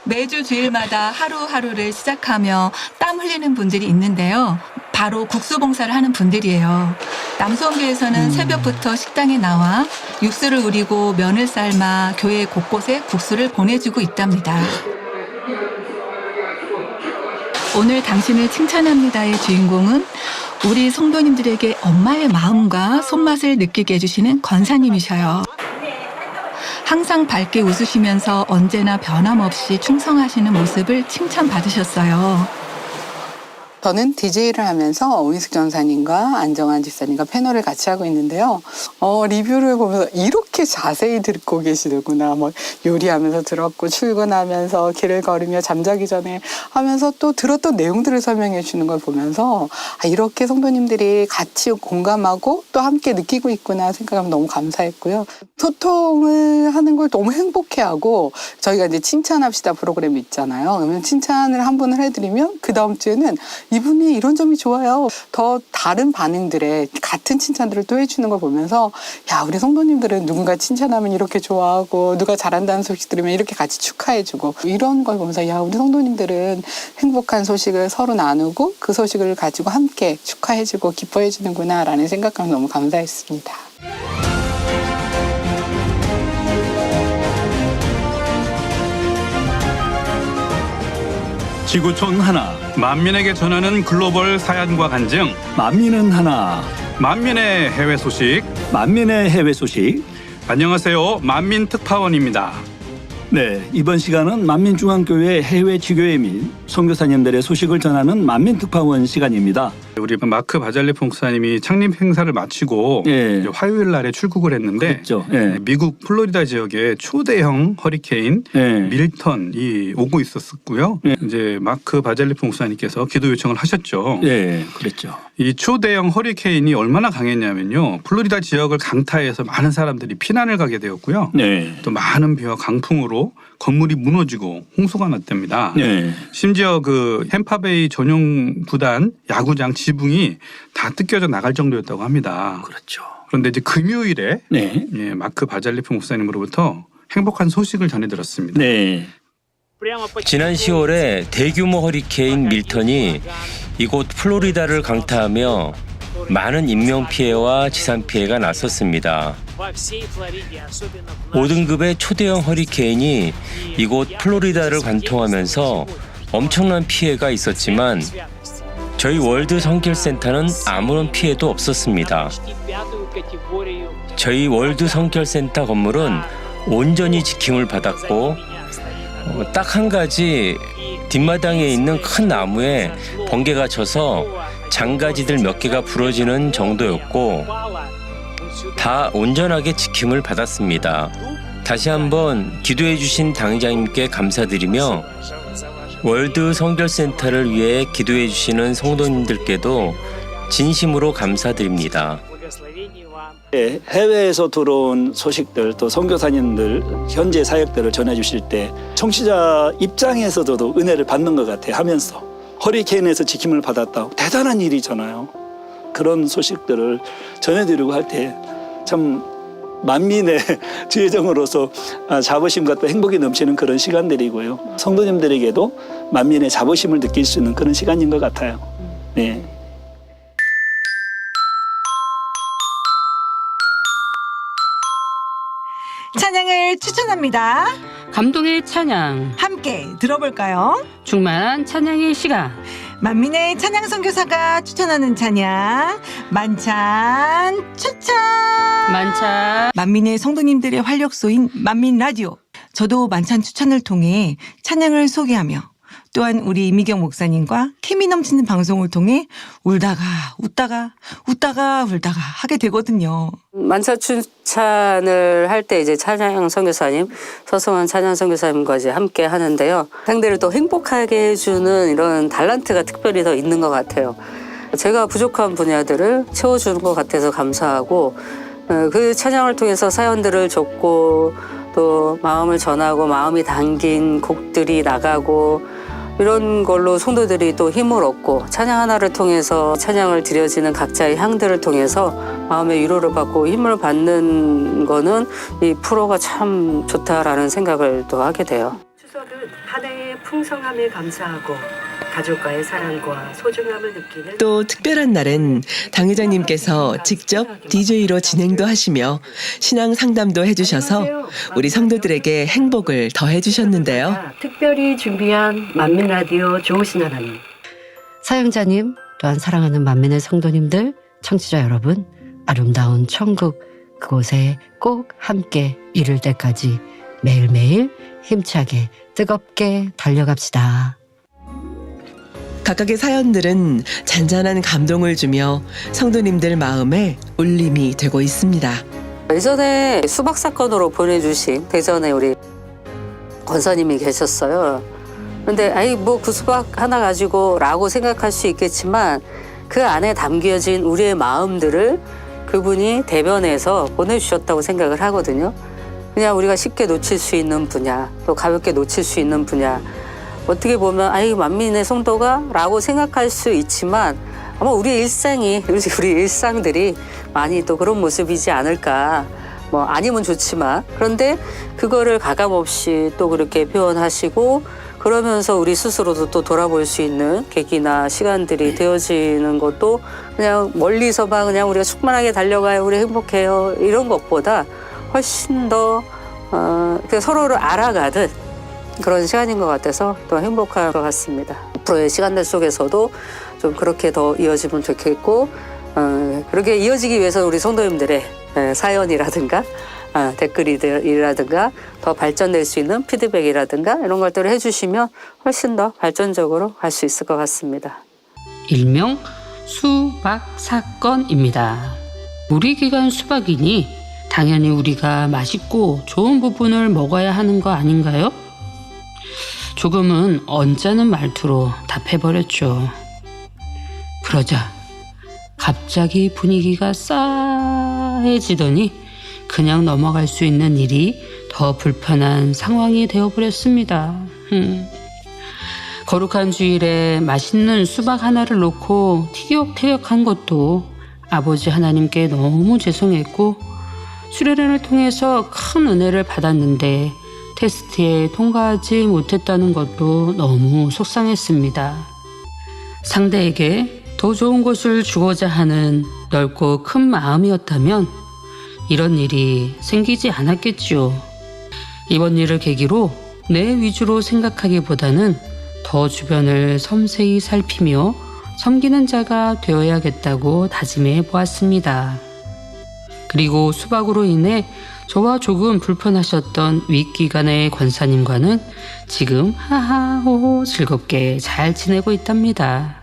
매주 주일마다 하루하루를 시작하며 땀 흘리는 분들이 있는데요. 바로 국수 봉사를 하는 분들이에요. 남수원교에서는 새벽부터 식당에 나와 육수를 우리고 면을 삶아 교회 곳곳에 국수를 보내주고 있답니다. 오늘 당신을 칭찬합니다의 주인공은 우리 성도님들에게 엄마의 마음과 손맛을 느끼게 해주시는 권사님이셔요. 항상 밝게 웃으시면서 언제나 변함없이 충성하시는 모습을 칭찬받으셨어요. 저는 DJ를 하면서 오인숙 전사님과 안정환 집사님과 패널을 같이 하고 있는데요. 리뷰를 보면서 이렇게 자세히 듣고 계시는구나. 뭐 요리하면서 들었고 출근하면서 길을 걸으며 잠자기 전에 하면서 또 들었던 내용들을 설명해 주는 걸 보면서 이렇게 성도님들이 같이 공감하고 또 함께 느끼고 있구나 생각하면 너무 감사했고요. 소통을 하는 걸 너무 행복해하고 저희가 이제 칭찬합시다 프로그램이 있잖아요. 그러면 칭찬을 한 분을 해드리면 그 다음 주에는 이분이 이런 점이 좋아요. 더 다른 반응들에 같은 칭찬들을 또 해주는 걸 보면서 야 우리 성도님들은 누군가 칭찬하면 이렇게 좋아하고 누가 잘한다는 소식 들으면 이렇게 같이 축하해주고 이런 걸 보면서 야 우리 성도님들은 행복한 소식을 서로 나누고 그 소식을 가지고 함께 축하해주고 기뻐해주는구나 라는 생각감 너무 감사했습니다. 지구촌 하나, 만민에게 전하는 글로벌 사연과 간증. 만민은 하나. 만민의 해외 소식. 만민의 해외 소식. 안녕하세요. 만민 특파원입니다. 네, 이번 시간은 만민중앙교회 해외 지교회 및 선교사님들의 소식을 전하는 만민특파원 시간입니다. 우리 마크 바잘리프 목사님이 창립 행사를 마치고 이제 화요일 날에 출국을 했는데 미국 플로리다 지역에 초대형 허리케인 밀턴이 오고 있었고요. 이제 마크 바잘리프 목사님께서 기도 요청을 하셨죠. 네, 그랬죠. 이 초대형 허리케인이 얼마나 강했냐면요. 플로리다 지역을 강타해서 많은 사람들이 피난을 가게 되었고요. 또 많은 비와 강풍으로 건물이 무너지고 홍수가 났답니다. 심지어 그 햄파베이 전용 구단 야구장 지붕이 다 뜯겨져 나갈 정도였다고 합니다. 그렇죠. 그런데 이제 금요일에 마크 바잘리프 목사님으로부터 행복한 소식을 전해 들었습니다. 지난 10월에 대규모 허리케인 밀턴이 이곳 플로리다를 강타하며 많은 인명피해와 지산피해가 났었습니다. 5등급의 초대형 허리케인이 이곳 플로리다를 관통하면서 엄청난 피해가 있었지만 저희 월드 성결센터는 아무런 피해도 없었습니다. 저희 월드 성결센터 건물은 온전히 지킴을 받았고 딱 한 가지 뒷마당에 있는 큰 나무에 번개가 쳐서 장가지들 몇 개가 부러지는 정도였고 다 온전하게 지킴을 받았습니다. 다시 한번 기도해 주신 당회장님께 감사드리며 월드 성결센터를 위해 기도해 주시는 성도님들께도 진심으로 감사드립니다. 해외에서 들어온 소식들 또 선교사님들 현재 사역들을 전해주실 때 청취자 입장에서도 은혜를 받는 것 같아요. 하면서 허리케인에서 지킴을 받았다. 대단한 일이잖아요. 그런 소식들을 전해드리고 할 때 참 만민의 지혜정으로서 자부심과 또 행복이 넘치는 그런 시간들이고요. 성도님들에게도 만민의 자부심을 느낄 수 있는 그런 시간인 것 같아요. 네. 찬양을 추천합니다. 감동의 찬양 함께 들어볼까요? 충만한 찬양의 시간. 만민의 찬양 선교사가 추천하는 찬양 만찬 추천. 만찬. 만민의 성도님들의 활력소인 만민 라디오. 저도 만찬 추천을 통해 찬양을 소개하며 또한 우리 이미경 목사님과 케미 넘치는 방송을 통해 울다가 웃다가 하게 되거든요. 만찬 추천을 할 때 이제 찬양 선교사님, 서성한 찬양 선교사님과 이제 함께 하는데요. 상대를 또 행복하게 해주는 이런 달란트가 특별히 더 있는 것 같아요. 제가 부족한 분야들을 채워주는 것 같아서 감사하고, 그 찬양을 통해서 사연들을 줬고 또 마음을 전하고 마음이 담긴 곡들이 나가고 이런 걸로 성도들이 또 힘을 얻고 찬양 하나를 통해서 찬양을 드려지는 각자의 향들을 통해서 마음의 위로를 받고 힘을 받는 거는 이 프로가 참 좋다라는 생각을 또 하게 돼요. 추석은 한 해의 풍성함에 감사하고 가족과의 사랑과 소중함을 느끼는 또 특별한 날엔 당회장님께서 직접 DJ로 진행도 하시며 신앙 상담도 해주셔서 우리 성도들에게 행복을 더해주셨는데요. 특별히 준비한 만민 라디오 좋으신 하나님. 사용자님 또한 사랑하는 만민의 성도님들, 청취자 여러분, 아름다운 천국 그곳에 꼭 함께 이룰 때까지 매일매일 힘차게 뜨겁게 달려갑시다. 각각의 사연들은 잔잔한 감동을 주며 성도님들 마음에 울림이 되고 있습니다. 예전에 수박 사건으로 보내주신 대전에 우리 권사님이 계셨어요. 근데 아이 뭐 그 수박 하나 가지고 라고 생각할 수 있겠지만 그 안에 담겨진 우리의 마음들을 그분이 대변해서 보내주셨다고 생각을 하거든요. 그냥 우리가 쉽게 놓칠 수 있는 분야, 또 가볍게 놓칠 수 있는 분야, 어떻게 보면 아이 만민의 성도가 라고 생각할 수 있지만 아마 우리의 일상이 우리 일상들이 많이 또 그런 모습이지 않을까. 뭐 아니면 좋지만 그런데 그거를 가감없이 또 그렇게 표현하시고 그러면서 우리 스스로도 또 돌아볼 수 있는 계기나 시간들이 되어지는 것도 그냥 멀리서만 그냥 우리가 충만하게 달려가요, 우리 행복해요 이런 것보다 훨씬 더 서로를 알아가듯 그런 시간인 것 같아서 또 행복할 것 같습니다. 앞으로의 시간들 속에서도 좀 그렇게 더 이어지면 좋겠고 그렇게 이어지기 위해서 우리 성도님들의 사연이라든가 댓글이라든가 더 발전될 수 있는 피드백이라든가 이런 것들을 해주시면 훨씬 더 발전적으로 갈 수 있을 것 같습니다. 일명 수박 사건입니다. 우리 기간 수박이니 당연히 우리가 맛있고 좋은 부분을 먹어야 하는 거 아닌가요? 조금은 언짢은 말투로 답해버렸죠. 그러자 갑자기 분위기가 싸해지더니 그냥 넘어갈 수 있는 일이 더 불편한 상황이 되어버렸습니다. 거룩한 주일에 맛있는 수박 하나를 놓고 티격태격한 것도 아버지 하나님께 너무 죄송했고 수련회를 통해서 큰 은혜를 받았는데 테스트에 통과하지 못했다는 것도 너무 속상했습니다. 상대에게 더 좋은 것을 주고자 하는 넓고 큰 마음이었다면 이런 일이 생기지 않았겠지요. 이번 일을 계기로 내 위주로 생각하기보다는 더 주변을 섬세히 살피며 섬기는 자가 되어야겠다고 다짐해 보았습니다. 그리고 수박으로 인해 저와 조금 불편하셨던 윗기관의 권사님과는 지금 하하호호 즐겁게 잘 지내고 있답니다.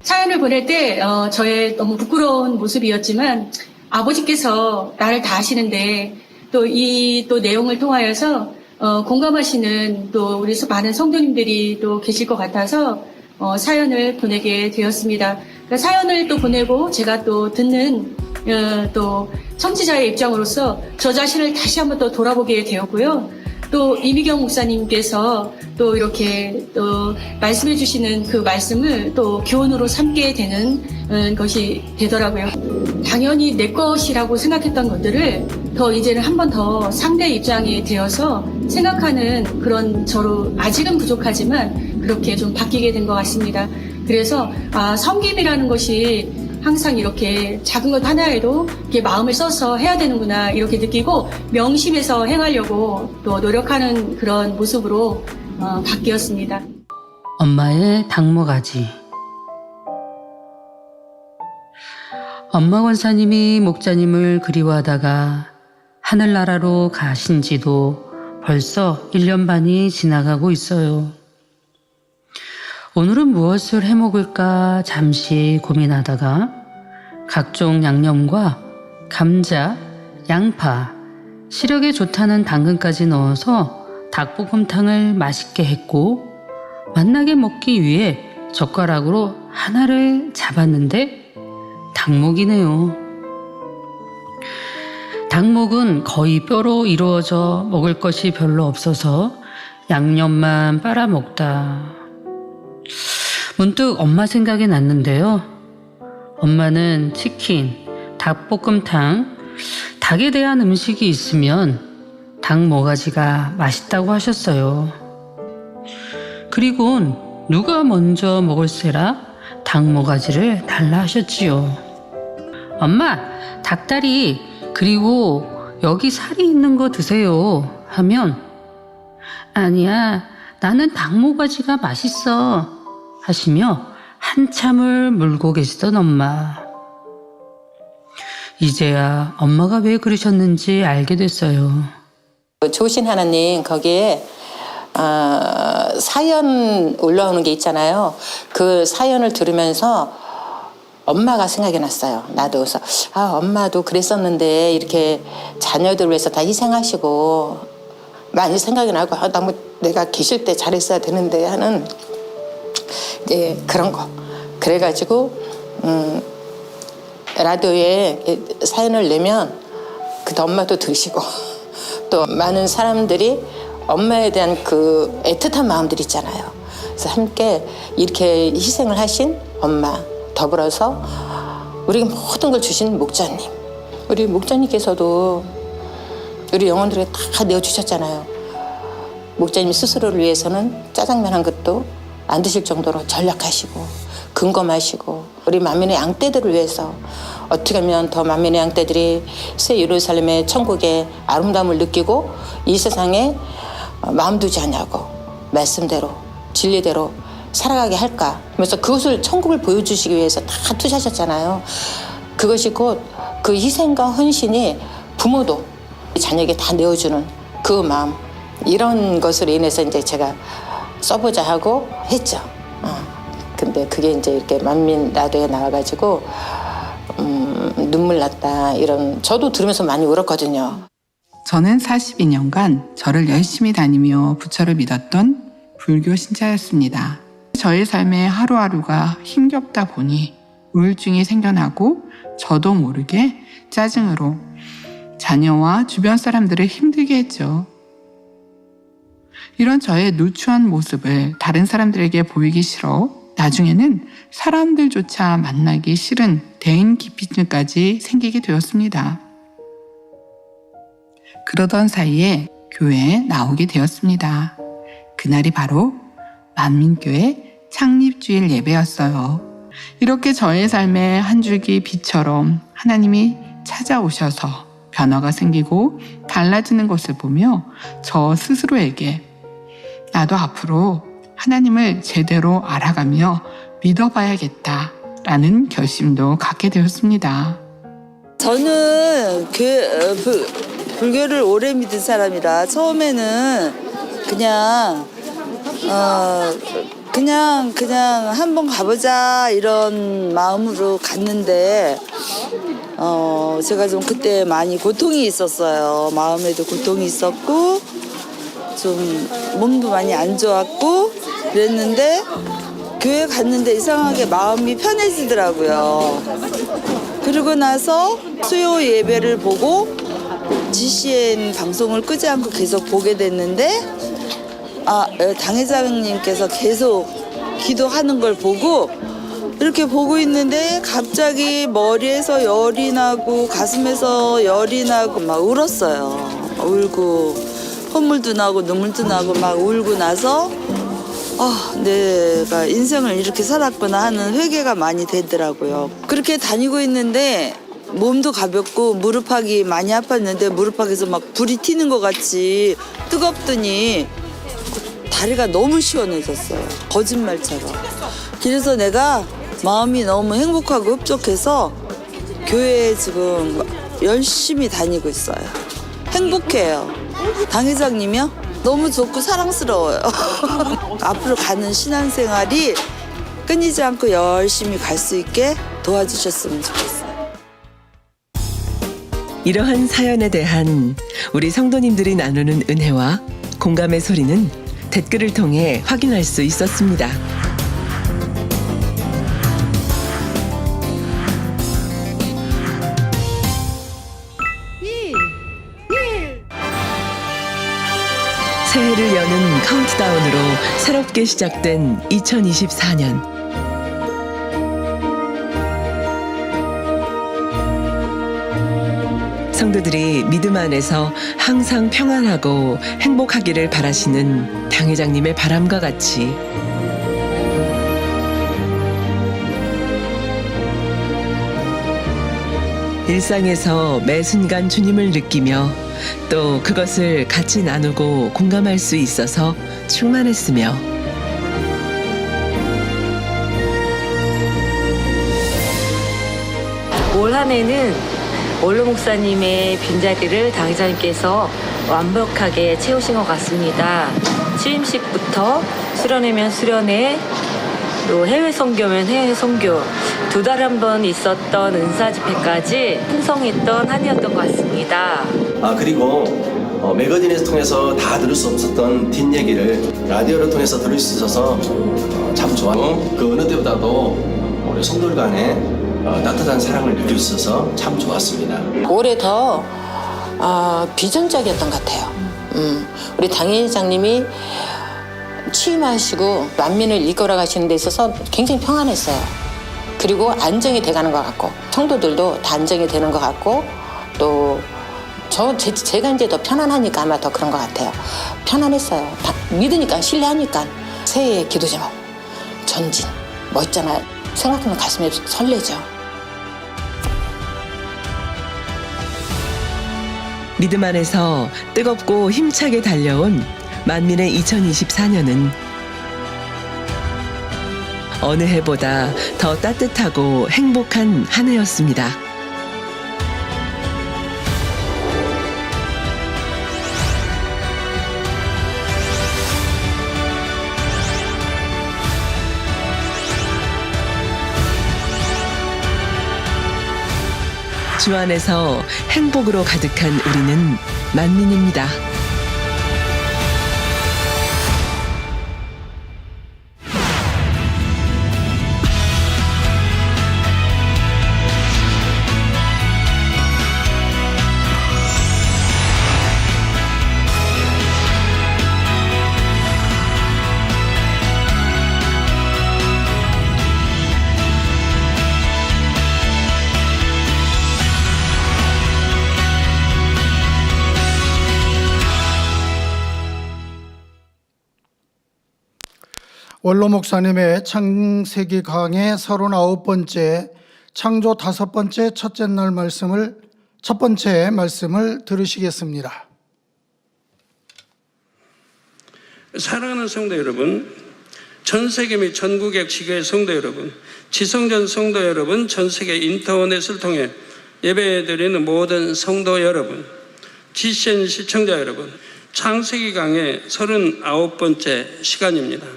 사연을 보낼 때 저의 너무 부끄러운 모습이었지만 아버지께서 나를 다 아시는데 또 이 또 내용을 통하여서 공감하시는 또 우리 많은 성도님들이 또 계실 것 같아서 사연을 보내게 되었습니다. 그러니까 사연을 또 보내고 제가 또 듣는 또 청취자의 입장으로서 저 자신을 다시 한번 또 돌아보게 되었고요. 또 이미경 목사님께서 또 이렇게 또 말씀해 주시는 그 말씀을 또 교훈으로 삼게 되는 것이 되더라고요. 당연히 내 것이라고 생각했던 것들을 더 이제는 한 번 더 상대 입장이 되어서 생각하는 그런 저로 아직은 부족하지만 그렇게 좀 바뀌게 된 것 같습니다. 그래서 섬김이라는 것이 항상 이렇게 작은 것 하나에도 이렇게 마음을 써서 해야 되는구나 이렇게 느끼고 명심해서 행하려고 또 노력하는 그런 모습으로 바뀌었습니다. 엄마의 닭모가지. 엄마 권사님이 목자님을 그리워하다가 하늘나라로 가신 지도 벌써 1년 반이 지나가고 있어요. 오늘은 무엇을 해먹을까 잠시 고민하다가 각종 양념과 감자, 양파, 시력에 좋다는 당근까지 넣어서 닭볶음탕을 맛있게 했고 맛나게 먹기 위해 젓가락으로 하나를 잡았는데 닭목이네요. 닭목은 거의 뼈로 이루어져 먹을 것이 별로 없어서 양념만 빨아먹다 문득 엄마 생각이 났는데요. 엄마는 치킨, 닭볶음탕, 닭에 대한 음식이 있으면 닭 모가지가 맛있다고 하셨어요. 그리곤 누가 먼저 먹을세라 닭 모가지를 달라 하셨지요. 엄마, 닭다리 그리고 여기 살이 있는 거 드세요 하면 아니야, 나는 닭 모가지가 맛있어 하시며 한참을 물고 계시던 엄마. 이제야 엄마가 왜 그러셨는지 알게 됐어요. 좋으신 하나님 거기에 사연 올라오는 게 있잖아요. 그 사연을 들으면서 엄마가 생각이 났어요. 나도 그래서 엄마도 그랬었는데 이렇게 자녀들 위해서 다 희생하시고 많이 생각이 나고 내가 계실 때 잘했어야 되는데 하는 이제 그런 거. 그래가지고 라디오에 사연을 내면 그때 엄마도 들으시고 또 많은 사람들이 엄마에 대한 그 애틋한 마음들 있잖아요. 그래서 함께 이렇게 희생을 하신 엄마 더불어서 우리에게 모든 걸 주신 목자님, 우리 목자님께서도 우리 영혼들에 다 내어주셨잖아요. 목자님 스스로를 위해서는 짜장면 한 그릇도 안 드실 정도로 전략하시고 근검하시고 우리 만민의 양떼들을 위해서 어떻게 하면 더 만민의 양떼들이 새 예루살렘의 천국의 아름다움을 느끼고 이 세상에 마음 두지 않냐고 말씀대로 진리대로 살아가게 할까 하면서 그것을 천국을 보여주시기 위해서 다 투자하셨잖아요. 그것이 곧 그 희생과 헌신이 부모도 자녀에게 다 내어주는 그 마음, 이런 것으로 인해서 이제 제가 써보자 하고 했죠. 근데 그게 이제 이렇게 만민 라디오에 나와가지고 눈물 났다 이런, 저도 들으면서 많이 울었거든요. 저는 42년간 절을 열심히 다니며 부처를 믿었던 불교 신자였습니다. 저의 삶의 하루하루가 힘겹다 보니 우울증이 생겨나고 저도 모르게 짜증으로 자녀와 주변 사람들을 힘들게 했죠. 이런 저의 누추한 모습을 다른 사람들에게 보이기 싫어 나중에는 사람들조차 만나기 싫은 대인기피증까지 생기게 되었습니다. 그러던 사이에 교회에 나오게 되었습니다. 그날이 바로 만민교회 창립주일 예배였어요. 이렇게 저의 삶에 한 줄기 빛처럼 하나님이 찾아오셔서 변화가 생기고 달라지는 것을 보며 저 스스로에게 나도 앞으로 하나님을 제대로 알아가며 믿어봐야겠다라는 결심도 갖게 되었습니다. 저는 불교를 오래 믿은 사람이라 처음에는 그냥 그냥 한번 가보자 이런 마음으로 갔는데 제가 좀 그때 많이 고통이 있었어요. 마음에도 고통이 있었고 좀 몸도 많이 안 좋았고 그랬는데 교회 갔는데 이상하게 마음이 편해지더라고요. 그러고 나서 수요 예배를 보고 GCN 방송을 끄지 않고 계속 보게 됐는데 당회장님께서 계속 기도하는 걸 보고 이렇게 보고 있는데 갑자기 머리에서 열이 나고 가슴에서 열이 나고 막 울었어요. 울고 콧물도 나고 눈물도 나고 막 울고 나서 내가 인생을 이렇게 살았구나 하는 회개가 많이 되더라고요. 그렇게 다니고 있는데 몸도 가볍고 무릎팍이 많이 아팠는데 무릎팍에서 막 불이 튀는 것 같이 뜨겁더니 다리가 너무 시원해졌어요. 거짓말처럼. 그래서 내가 마음이 너무 행복하고 흡족해서 교회에 지금 열심히 다니고 있어요. 행복해요. 당회장님이요? 너무 좋고 사랑스러워요. 앞으로 가는 신앙생활이 끊이지 않고 열심히 갈 수 있게 도와주셨으면 좋겠어요. 이러한 사연에 대한 우리 성도님들이 나누는 은혜와 공감의 소리는 댓글을 통해 확인할 수 있었습니다. 새해를 여는 카운트다운으로 새롭게 시작된 2024년. 성도들이 믿음 안에서 항상 평안하고 행복하기를 바라시는 당회장님의 바람과 같이 일상에서 매 순간 주님을 느끼며 또 그것을 같이 나누고 공감할 수 있어서 충만했으며 올 한 해는 원로 목사님의 빈자리를 당회장님께서 완벽하게 채우신 것 같습니다. 취임식부터 수련회면 수련회, 또 해외 선교면 해외 선교, 2달에 한 번 있었던 은사 집회까지 풍성했던 한 해였던 것 같습니다. 그리고 매거진에서 통해서 다 들을 수 없었던 뒷얘기를 라디오를 통해서 들을 수 있어서 참 좋았고 그 어느 때보다도 우리 성도들 간에 따뜻한 사랑을 느낄 수 있어서 참 좋았습니다. 올해 더 비전적이었던 것 같아요. 우리 당회장님이 취임하시고 만민을 이끌어 가시는 데 있어서 굉장히 평안했어요. 그리고 안정이 돼가는 것 같고 성도들도 다 안정이 되는 것 같고 또 제가 이제 더 편안하니까 아마 더 그런 것 같아요. 편안했어요. 믿으니까 신뢰하니까 새해의 기도 제목 전진 멋있잖아요. 생각하면 가슴이 설레죠. 믿음 안에서 뜨겁고 힘차게 달려온 만민의 2024년은 어느 해보다 더 따뜻하고 행복한 한 해였습니다. 주 안에서 행복으로 가득한 우리는 만민입니다. 원로 목사님의 창세기 강의 39번째 창조 5번째 첫 번째 말씀을 들으시겠습니다. 사랑하는 성도 여러분, 전 세계 및 전국의 지교회 성도 여러분, 지성전 성도 여러분, 전 세계 인터넷을 통해 예배드리는 모든 성도 여러분, GCN 시청자 여러분, 창세기 강의 39번째 시간입니다.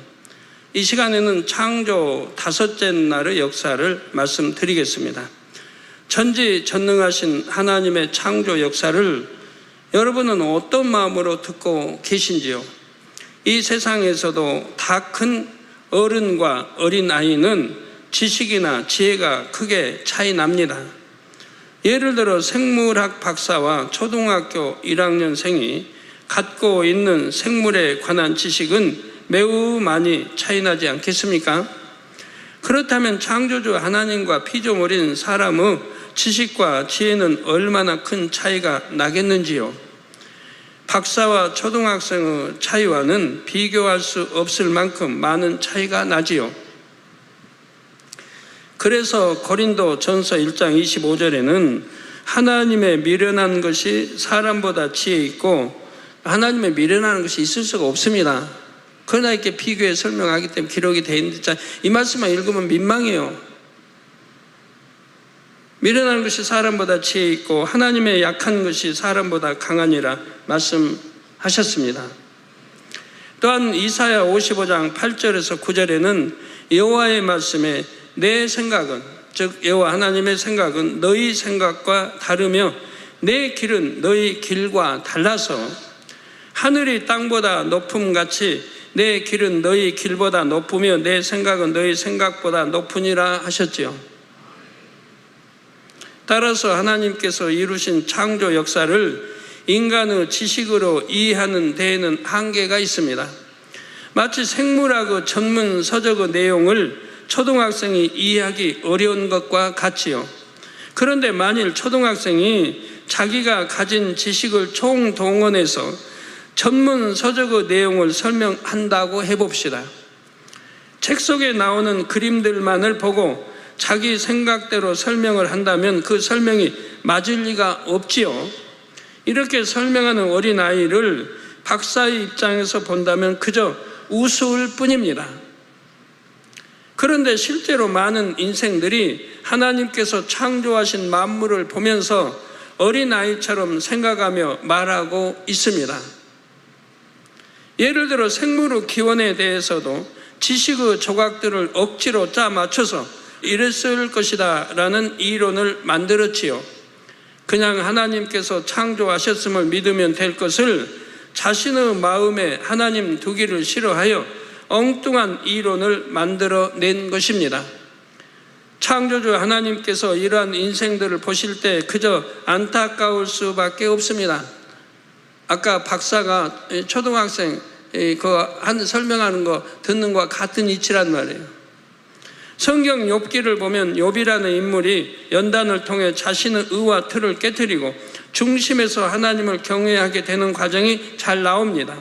이 시간에는 창조 다섯째 날의 역사를 말씀드리겠습니다. 전지전능하신 하나님의 창조 역사를 여러분은 어떤 마음으로 듣고 계신지요? 이 세상에서도 다 큰 어른과 어린아이는 지식이나 지혜가 크게 차이 납니다. 예를 들어 생물학 박사와 초등학교 1학년생이 갖고 있는 생물에 관한 지식은 매우 많이 차이나지 않겠습니까? 그렇다면 창조주 하나님과 피조물인 사람의 지식과 지혜는 얼마나 큰 차이가 나겠는지요? 박사와 초등학생의 차이와는 비교할 수 없을 만큼 많은 차이가 나지요. 그래서 고린도 전서 1장 25절에는 하나님의 미련한 것이 사람보다 지혜 있고 하나님의 미련한 것이 있을 수가 없습니다. 그러나 이렇게 비교해 설명하기 때문에 기록이 되어 있는데 이 말씀만 읽으면 민망해요. 미련한 것이 사람보다 지혜 있고 하나님의 약한 것이 사람보다 강하니라 말씀하셨습니다. 또한 이사야 55장 8절에서 9절에는 여호와의 말씀에 내 생각은, 즉 여호와 하나님의 생각은 너희 생각과 다르며 내 길은 너희 길과 달라서 하늘이 땅보다 높음같이 내 길은 너희 길보다 높으며 내 생각은 너희 생각보다 높으니라 하셨지요. 따라서 하나님께서 이루신 창조 역사를 인간의 지식으로 이해하는 데에는 한계가 있습니다. 마치 생물학의 전문 서적의 내용을 초등학생이 이해하기 어려운 것과 같지요. 그런데 만일 초등학생이 자기가 가진 지식을 총동원해서 전문 서적의 내용을 설명한다고 해봅시다. 책 속에 나오는 그림들만을 보고 자기 생각대로 설명을 한다면 그 설명이 맞을 리가 없지요. 이렇게 설명하는 어린아이를 박사의 입장에서 본다면 그저 우스울 뿐입니다. 그런데 실제로 많은 인생들이 하나님께서 창조하신 만물을 보면서 어린아이처럼 생각하며 말하고 있습니다. 예를 들어 생물의 기원에 대해서도 지식의 조각들을 억지로 짜 맞춰서 이랬을 것이다 라는 이론을 만들었지요. 그냥 하나님께서 창조하셨음을 믿으면 될 것을 자신의 마음에 하나님 두기를 싫어하여 엉뚱한 이론을 만들어낸 것입니다. 창조주 하나님께서 이러한 인생들을 보실 때 그저 안타까울 수밖에 없습니다. 아까 박사가 초등학생 설명하는 거 듣는 것과 같은 이치란 말이에요. 성경 욥기를 보면 욥이라는 인물이 연단을 통해 자신의 의와 틀을 깨트리고 중심에서 하나님을 경외하게 되는 과정이 잘 나옵니다.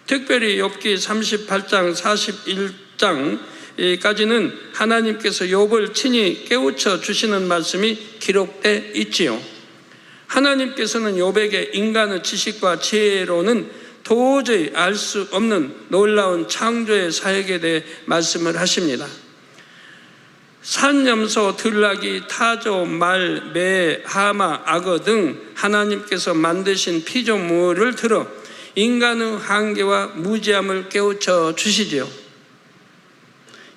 특별히 욥기 38장 41장까지는 하나님께서 욥을 친히 깨우쳐 주시는 말씀이 기록돼 있지요. 하나님께서는 욥에게 인간의 지식과 지혜로는 도저히 알 수 없는 놀라운 창조의 사역에 대해 말씀을 하십니다. 산, 염소, 들나귀, 타조, 말, 매, 하마, 악어 등 하나님께서 만드신 피조물을 들어 인간의 한계와 무지함을 깨우쳐 주시지요.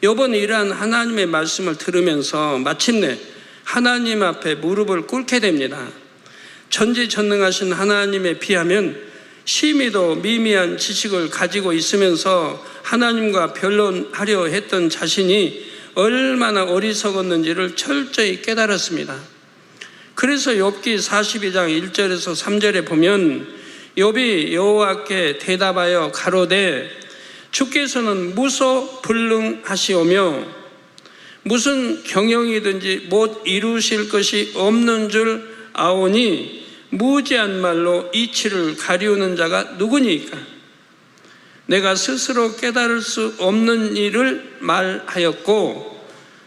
욥은 이러한 하나님의 말씀을 들으면서 마침내 하나님 앞에 무릎을 꿇게 됩니다. 전지전능하신 하나님에 비하면 심히도 미미한 지식을 가지고 있으면서 하나님과 변론하려 했던 자신이 얼마나 어리석었는지를 철저히 깨달았습니다. 그래서 욥기 42장 1절에서 3절에 보면 욥이 여호와께 대답하여 가로되 주께서는 무소불능하시오며 무슨 경영이든지 못 이루실 것이 없는 줄 아오니 무지한 말로 이치를 가리우는 자가 누구니까? 내가 스스로 깨달을 수 없는 일을 말하였고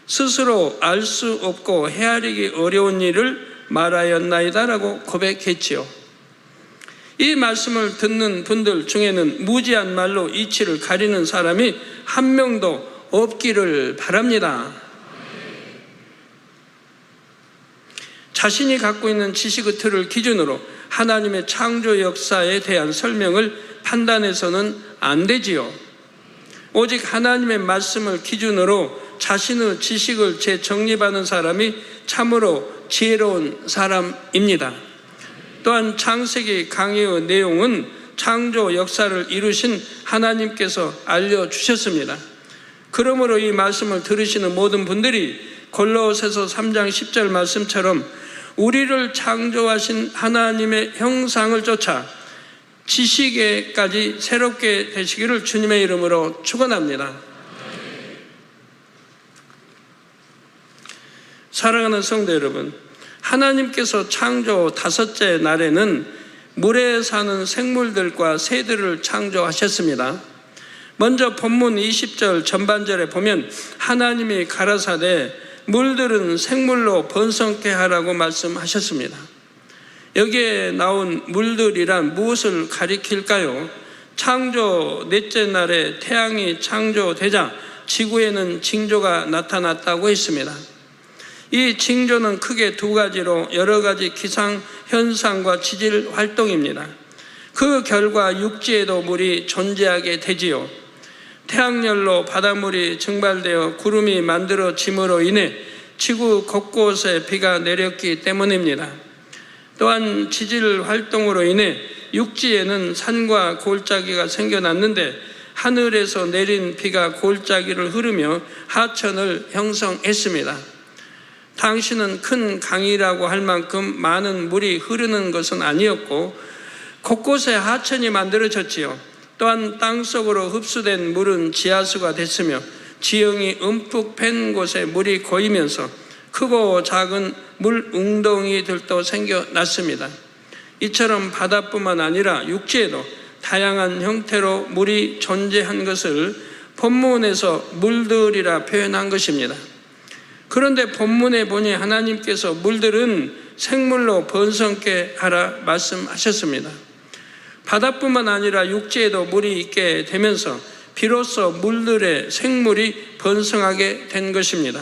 스스로 알 수 없고 헤아리기 어려운 일을 말하였나이다 라고 고백했지요. 이 말씀을 듣는 분들 중에는 무지한 말로 이치를 가리는 사람이 한 명도 없기를 바랍니다. 자신이 갖고 있는 지식의 틀을 기준으로 하나님의 창조 역사에 대한 설명을 판단해서는 안 되지요. 오직 하나님의 말씀을 기준으로 자신의 지식을 재정립하는 사람이 참으로 지혜로운 사람입니다. 또한 창세기 강의의 내용은 창조 역사를 이루신 하나님께서 알려주셨습니다. 그러므로 이 말씀을 들으시는 모든 분들이 골로새서 3장 10절 말씀처럼 우리를 창조하신 하나님의 형상을 쫓아 지식에까지 새롭게 되시기를 주님의 이름으로 축원합니다. 사랑하는 성도 여러분, 하나님께서 창조 5째 날에는 물에 사는 생물들과 새들을 창조하셨습니다. 먼저 본문 20절 전반절에 보면 하나님이 가라사대 물들은 생물로 번성케 하라고 말씀하셨습니다. 여기에 나온 물들이란 무엇을 가리킬까요? 창조 넷째 날에 태양이 창조되자 지구에는 징조가 나타났다고 했습니다. 이 징조는 크게 2가지로 여러 가지 기상현상과 지질 활동입니다. 그 결과 육지에도 물이 존재하게 되지요. 태양열로 바닷물이 증발되어 구름이 만들어짐으로 인해 지구 곳곳에 비가 내렸기 때문입니다. 또한 지질 활동으로 인해 육지에는 산과 골짜기가 생겨났는데 하늘에서 내린 비가 골짜기를 흐르며 하천을 형성했습니다. 당시는 큰 강이라고 할 만큼 많은 물이 흐르는 것은 아니었고 곳곳에 하천이 만들어졌지요. 또한 땅속으로 흡수된 물은 지하수가 됐으며 지형이 움푹 팬 곳에 물이 고이면서 크고 작은 물 웅덩이들도 생겨났습니다. 이처럼 바다뿐만 아니라 육지에도 다양한 형태로 물이 존재한 것을 본문에서 물들이라 표현한 것입니다. 그런데 본문에 보니 하나님께서 물들은 생물로 번성케 하라 말씀하셨습니다. 바다뿐만 아니라 육지에도 물이 있게 되면서 비로소 물들의 생물이 번성하게 된 것입니다.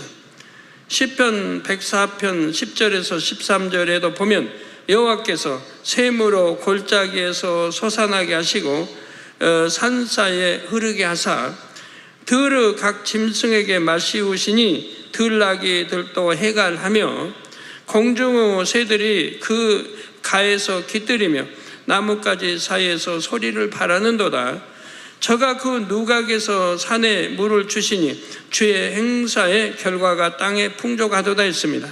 시편 104편 10절에서 13절에도 보면 여호와께서 샘으로 골짜기에서 솟아나게 하시고 산 사이에 흐르게 하사 들의 각 짐승에게 마시우시니 들나귀 들도 해갈하며 공중의 새들이 그 가에서 깃들이며 나뭇가지 사이에서 소리를 바라는도다. 저가 그 누각에서 산에 물을 주시니 주의 행사의 결과가 땅에 풍족하도다 했습니다.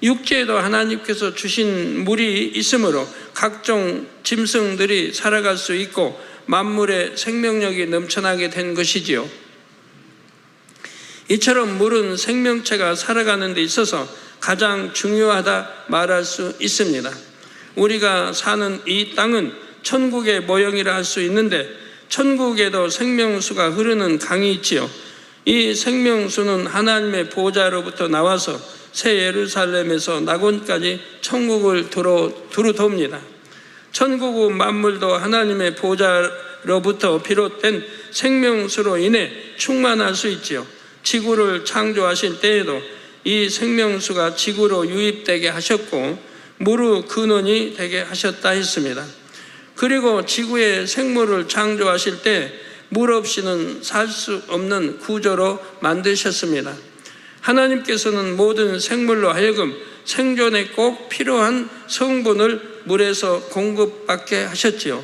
육지에도 하나님께서 주신 물이 있으므로 각종 짐승들이 살아갈 수 있고 만물의 생명력이 넘쳐나게 된 것이지요. 이처럼 물은 생명체가 살아가는 데 있어서 가장 중요하다 말할 수 있습니다. 우리가 사는 이 땅은 천국의 모형이라 할 수 있는데 천국에도 생명수가 흐르는 강이 있지요. 이 생명수는 하나님의 보좌로부터 나와서 새 예루살렘에서 낙원까지 천국을 두루돕니다. 천국의 만물도 하나님의 보좌로부터 비롯된 생명수로 인해 충만할 수 있지요. 지구를 창조하실 때에도 이 생명수가 지구로 유입되게 하셨고 물의 근원이 되게 하셨다 했습니다. 그리고 지구의 생물을 창조하실 때 물 없이는 살 수 없는 구조로 만드셨습니다. 하나님께서는 모든 생물로 하여금 생존에 꼭 필요한 성분을 물에서 공급받게 하셨지요.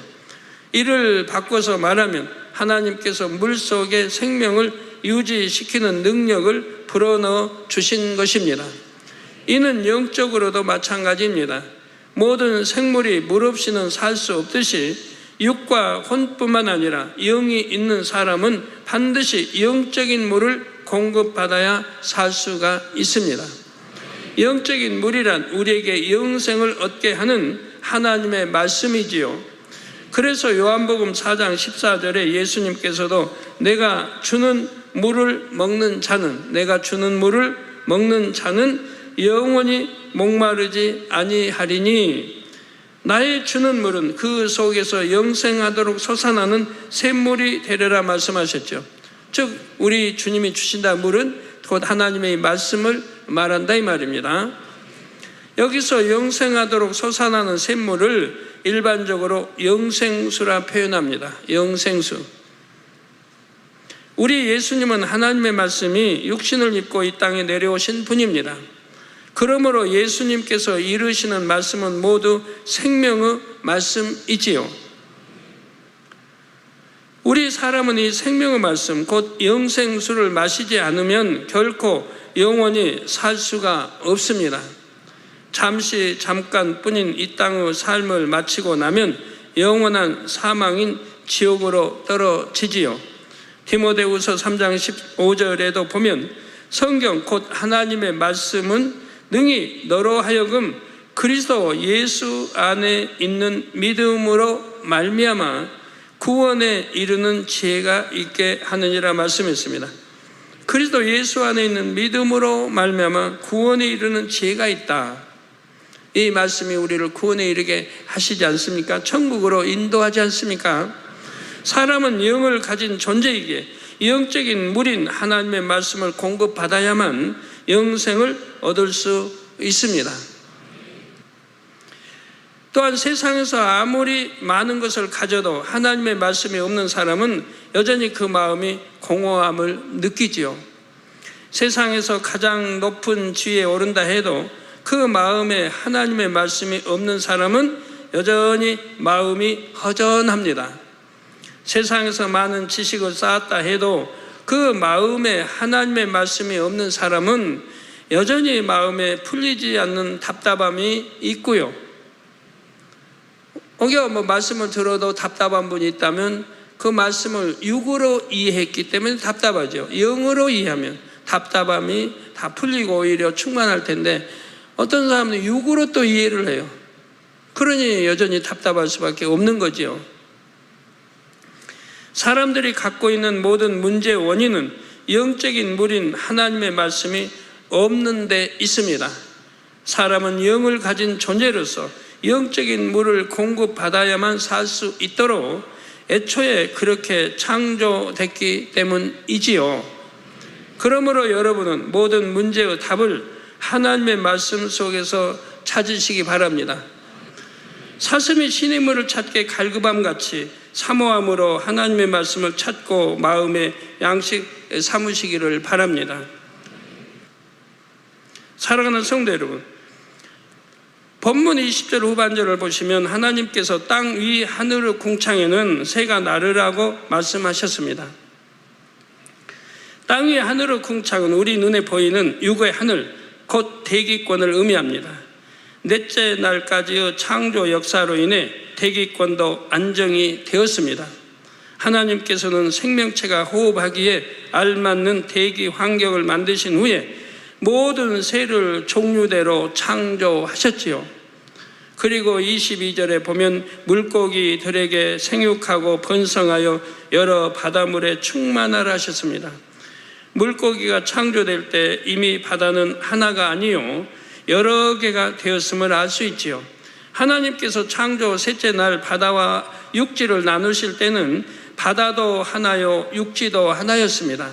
이를 바꿔서 말하면 하나님께서 물 속에 생명을 유지시키는 능력을 불어넣어 주신 것입니다. 이는 영적으로도 마찬가지입니다. 모든 생물이 물 없이는 살 수 없듯이 육과 혼뿐만 아니라 영이 있는 사람은 반드시 영적인 물을 공급받아야 살 수가 있습니다. 영적인 물이란 우리에게 영생을 얻게 하는 하나님의 말씀이지요. 그래서 요한복음 4장 14절에 예수님께서도 내가 주는 물을 먹는 자는 영원히 목마르지 아니하리니 나의 주는 물은 그 속에서 영생하도록 솟아나는 샘물이 되리라 말씀하셨죠. 즉 우리 주님이 주신다 물은 곧 하나님의 말씀을 말한다 이 말입니다. 여기서 영생하도록 솟아나는 샘물을 일반적으로 영생수라 표현합니다. 영생수. 우리 예수님은 하나님의 말씀이 육신을 입고 이 땅에 내려오신 분입니다. 그러므로 예수님께서 이르시는 말씀은 모두 생명의 말씀이지요. 우리 사람은 이 생명의 말씀, 곧 영생수를 마시지 않으면 결코 영원히 살 수가 없습니다. 잠깐뿐인 이 땅의 삶을 마치고 나면 영원한 사망인 지옥으로 떨어지지요. 디모데후서 3장 15절에도 보면 성경 곧 하나님의 말씀은 능히 너로 하여금 그리스도 예수 안에 있는 믿음으로 말미암아 구원에 이르는 지혜가 있게 하느니라 말씀했습니다. 그리스도 예수 안에 있는 믿음으로 말미암아 구원에 이르는 지혜가 있다. 이 말씀이 우리를 구원에 이르게 하시지 않습니까? 천국으로 인도하지 않습니까? 사람은 영을 가진 존재이기에 영적인 물인 하나님의 말씀을 공급받아야만 영생을 얻을 수 있습니다. 또한 세상에서 아무리 많은 것을 가져도 하나님의 말씀이 없는 사람은 여전히 그 마음이 공허함을 느끼지요. 세상에서 가장 높은 지위에 오른다 해도 그 마음에 하나님의 말씀이 없는 사람은 여전히 마음이 허전합니다. 세상에서 많은 지식을 쌓았다 해도 그 마음에 하나님의 말씀이 없는 사람은 여전히 마음에 풀리지 않는 답답함이 있고요. 혹여 말씀을 들어도 답답한 분이 있다면 그 말씀을 육으로 이해했기 때문에 답답하죠. 영으로 이해하면 답답함이 다 풀리고 오히려 충만할 텐데 어떤 사람은 육으로 또 이해를 해요. 그러니 여전히 답답할 수밖에 없는 거지요. 사람들이 갖고 있는 모든 문제의 원인은 영적인 물인 하나님의 말씀이 없는 데 있습니다. 사람은 영을 가진 존재로서 영적인 물을 공급받아야만 살 수 있도록 애초에 그렇게 창조됐기 때문이지요. 그러므로 여러분은 모든 문제의 답을 하나님의 말씀 속에서 찾으시기 바랍니다. 사슴이 신의 물을 찾게 갈급함같이 사모함으로 하나님의 말씀을 찾고 마음의 양식 삼으시기를 바랍니다. 사랑하는 성도 여러분, 본문 20절 후반절을 보시면 하나님께서 땅 위 하늘의 궁창에는 새가 나르라고 말씀하셨습니다. 땅 위 하늘의 궁창은 우리 눈에 보이는 육의 하늘, 곧 대기권을 의미합니다. 넷째 날까지의 창조 역사로 인해 대기권도 안정이 되었습니다. 하나님께서는 생명체가 호흡하기에 알맞는 대기 환경을 만드신 후에 모든 새를 종류대로 창조하셨지요. 그리고 22절에 보면 물고기들에게 생육하고 번성하여 여러 바다물에 충만하라 하셨습니다. 물고기가 창조될 때 이미 바다는 하나가 아니요 여러 개가 되었음을 알 수 있지요. 하나님께서 창조 셋째 날 바다와 육지를 나누실 때는 바다도 하나요 육지도 하나였습니다.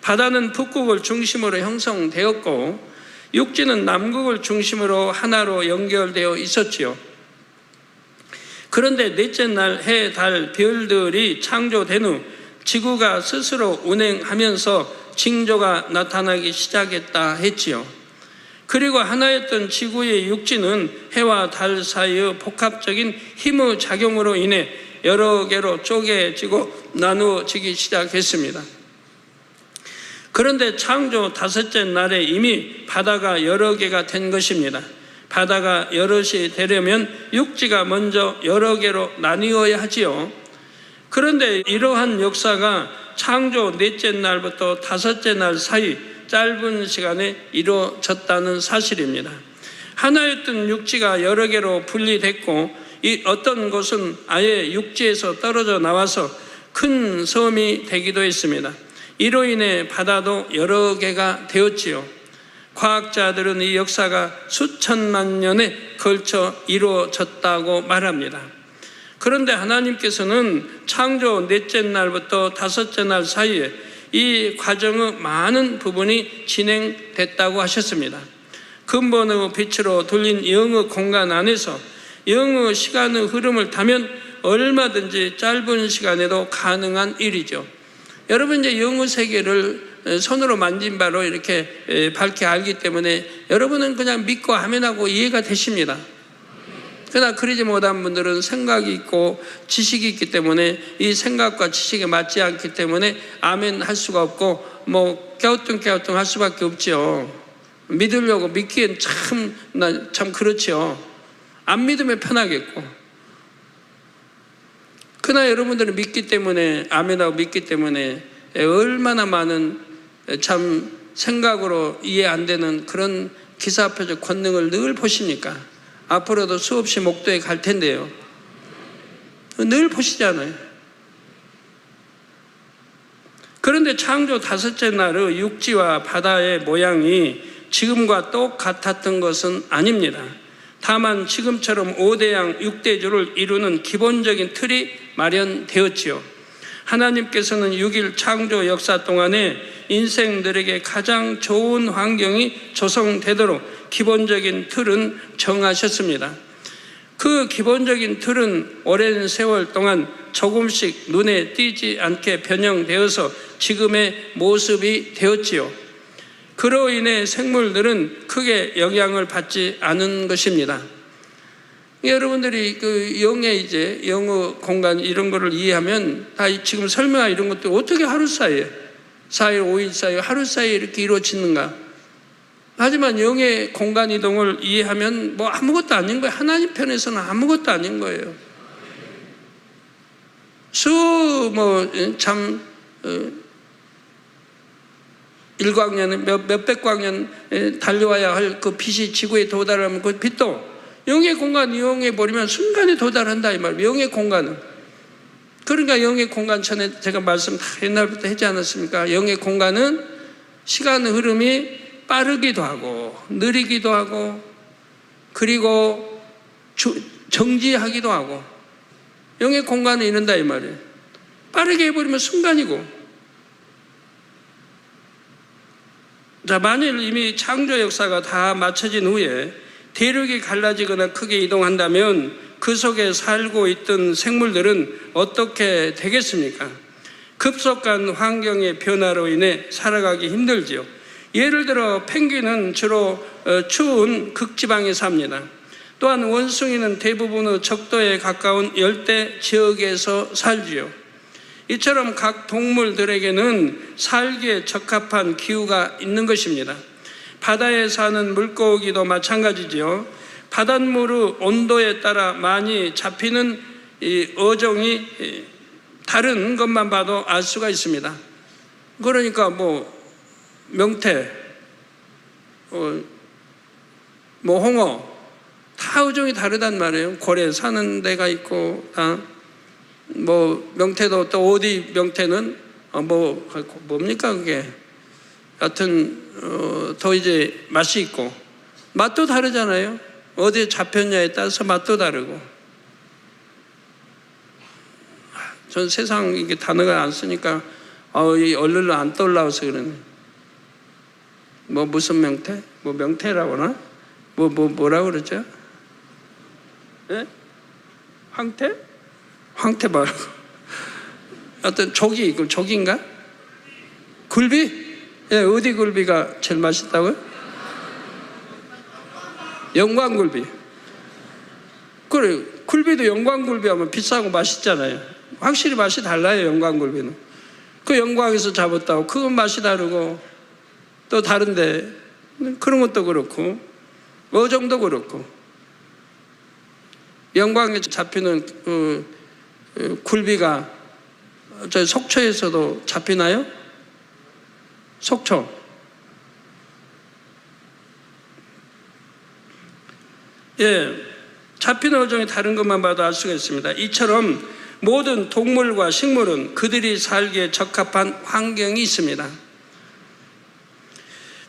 바다는 북극을 중심으로 형성되었고 육지는 남극을 중심으로 하나로 연결되어 있었지요. 그런데 넷째 날 해, 달, 별들이 창조된 후 지구가 스스로 운행하면서 징조가 나타나기 시작했다 했지요. 그리고 하나였던 지구의 육지는 해와 달 사이의 복합적인 힘의 작용으로 인해 여러 개로 쪼개지고 나누어지기 시작했습니다. 그런데 창조 다섯째 날에 이미 바다가 여러 개가 된 것입니다. 바다가 여럿이 되려면 육지가 먼저 여러 개로 나뉘어야 하지요. 그런데 이러한 역사가 창조 넷째 날부터 다섯째 날 사이 짧은 시간에 이루어졌다는 사실입니다. 하나였던 육지가 여러 개로 분리됐고 이 어떤 곳은 아예 육지에서 떨어져 나와서 큰 섬이 되기도 했습니다. 이로 인해 바다도 여러 개가 되었지요. 과학자들은 이 역사가 수천만 년에 걸쳐 이루어졌다고 말합니다. 그런데 하나님께서는 창조 넷째 날부터 다섯째 날 사이에 이 과정의 많은 부분이 진행됐다고 하셨습니다. 근본의 빛으로 돌린 영의 공간 안에서 영의 시간의 흐름을 타면 얼마든지 짧은 시간에도 가능한 일이죠. 여러분 이제 영어 세계를 손으로 만진 바로 이렇게 밝게 알기 때문에 여러분은 그냥 믿고 아멘하고 이해가 되십니다. 그러나 그러지 못한 분들은 생각이 있고 지식이 있기 때문에 이 생각과 지식에 맞지 않기 때문에 아멘 할 수가 없고 뭐 갸우뚱 할 수밖에 없죠. 믿으려고 믿기엔 참 그렇죠. 안 믿으면 편하겠고. 그러나 여러분들은 믿기 때문에 아멘하고 믿기 때문에 얼마나 많은 참 생각으로 이해 안 되는 그런 기사표적 권능을 늘 보십니까? 앞으로도 수없이 목도에 갈 텐데요. 늘 보시잖아요. 그런데 창조 5째 날의 육지와 바다의 모양이 지금과 똑같았던 것은 아닙니다. 다만 지금처럼 5대양 6대주를 이루는 기본적인 틀이 마련되었지요. 하나님께서는 6일 창조 역사 동안에 인생들에게 가장 좋은 환경이 조성되도록 기본적인 틀은 정하셨습니다. 그 기본적인 틀은 오랜 세월 동안 조금씩 눈에 띄지 않게 변형되어서 지금의 모습이 되었지요. 그로 인해 생물들은 크게 영향을 받지 않은 것입니다. 여러분들이 그 영어 공간 이런 거를 이해하면 다 지금 설명한 이런 것들 어떻게 하루 사이에 4일, 5일 사이에 하루 사이에 이렇게 이루어지는가? 하지만 영의 공간 이동을 이해하면 뭐 아무것도 아닌 거예요. 하나님 편에서는 아무것도 아닌 거예요. 일광년, 몇백 광년 달려와야 할 그 빛이 지구에 도달하면 그 빛도 영의 공간 이용해 버리면 순간에 도달한다 이 말이에요. 영의 공간은. 그러니까 영의 공간 전에 제가 말씀 다 옛날부터 했지 않았습니까? 영의 공간은 시간 흐름이 빠르기도 하고 느리기도 하고 그리고 정지하기도 하고 영의 공간은 이런다 이 말이에요. 빠르게 해버리면 순간이고. 자, 만일 이미 창조 역사가 다 마쳐진 후에 대륙이 갈라지거나 크게 이동한다면 그 속에 살고 있던 생물들은 어떻게 되겠습니까? 급속한 환경의 변화로 인해 살아가기 힘들지요. 예를 들어 펭귄은 주로 추운 극지방에 삽니다. 또한 원숭이는 대부분의 적도에 가까운 열대 지역에서 살지요. 이처럼 각 동물들에게는 살기에 적합한 기후가 있는 것입니다. 바다에 사는 물고기도 마찬가지지요. 바닷물의 온도에 따라 많이 잡히는 이 어종이 다른 것만 봐도 알 수가 있습니다. 그러니까 뭐 명태, 뭐 홍어 다 어종이 다르단 말이에요. 고래 사는 데가 있고 뭐 명태도 또 어디 명태는 뭡니까 그게 여튼 더 이제 맛이 있고 맛도 다르잖아요. 어디에 잡혔냐에 따라서 맛도 다르고. 전 세상 이게 단어가 안 쓰니까 이 얼른 안 떠올라와서 그러네. 뭐 무슨 명태? 뭐 명태라고 하나? 뭐라고 그러죠? 예? 황태? 황태 말고 어떤 조기인가? 굴비? 예, 어디 굴비가 제일 맛있다고요? 영광굴비. 그래, 굴비도 영광굴비 하면 비싸고 맛있잖아요. 확실히 맛이 달라요, 영광굴비는. 그 영광에서 잡았다고 그건 맛이 다르고 또 다른데 그런 것도 그렇고 어종도 그렇고 영광에 잡히는 굴비가 저희 속초에서도 잡히나요? 속초. 예, 잡히는 어종이 다른 것만 봐도 알 수가 있습니다. 이처럼 모든 동물과 식물은 그들이 살기에 적합한 환경이 있습니다.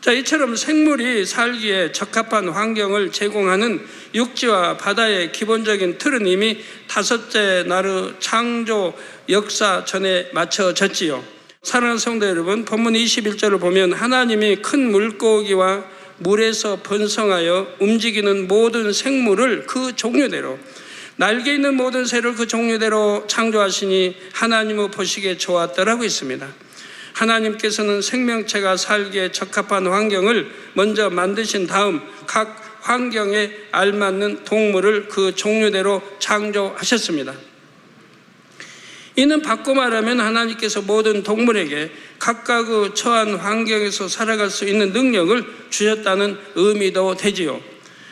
자, 이처럼 생물이 살기에 적합한 환경을 제공하는 육지와 바다의 기본적인 틀은 이미 5째 날의 창조 역사 전에 맞춰졌지요. 사랑하는 성도 여러분, 본문 21절을 보면 하나님이 큰 물고기와 물에서 번성하여 움직이는 모든 생물을 그 종류대로 날개 있는 모든 새를 그 종류대로 창조하시니 하나님의 보시기에 좋았더라고 있습니다. 하나님께서는 생명체가 살기에 적합한 환경을 먼저 만드신 다음 각 환경에 알맞는 동물을 그 종류대로 창조하셨습니다. 이는 바꿔 말하면 하나님께서 모든 동물에게 각각의 처한 환경에서 살아갈 수 있는 능력을 주셨다는 의미도 되지요.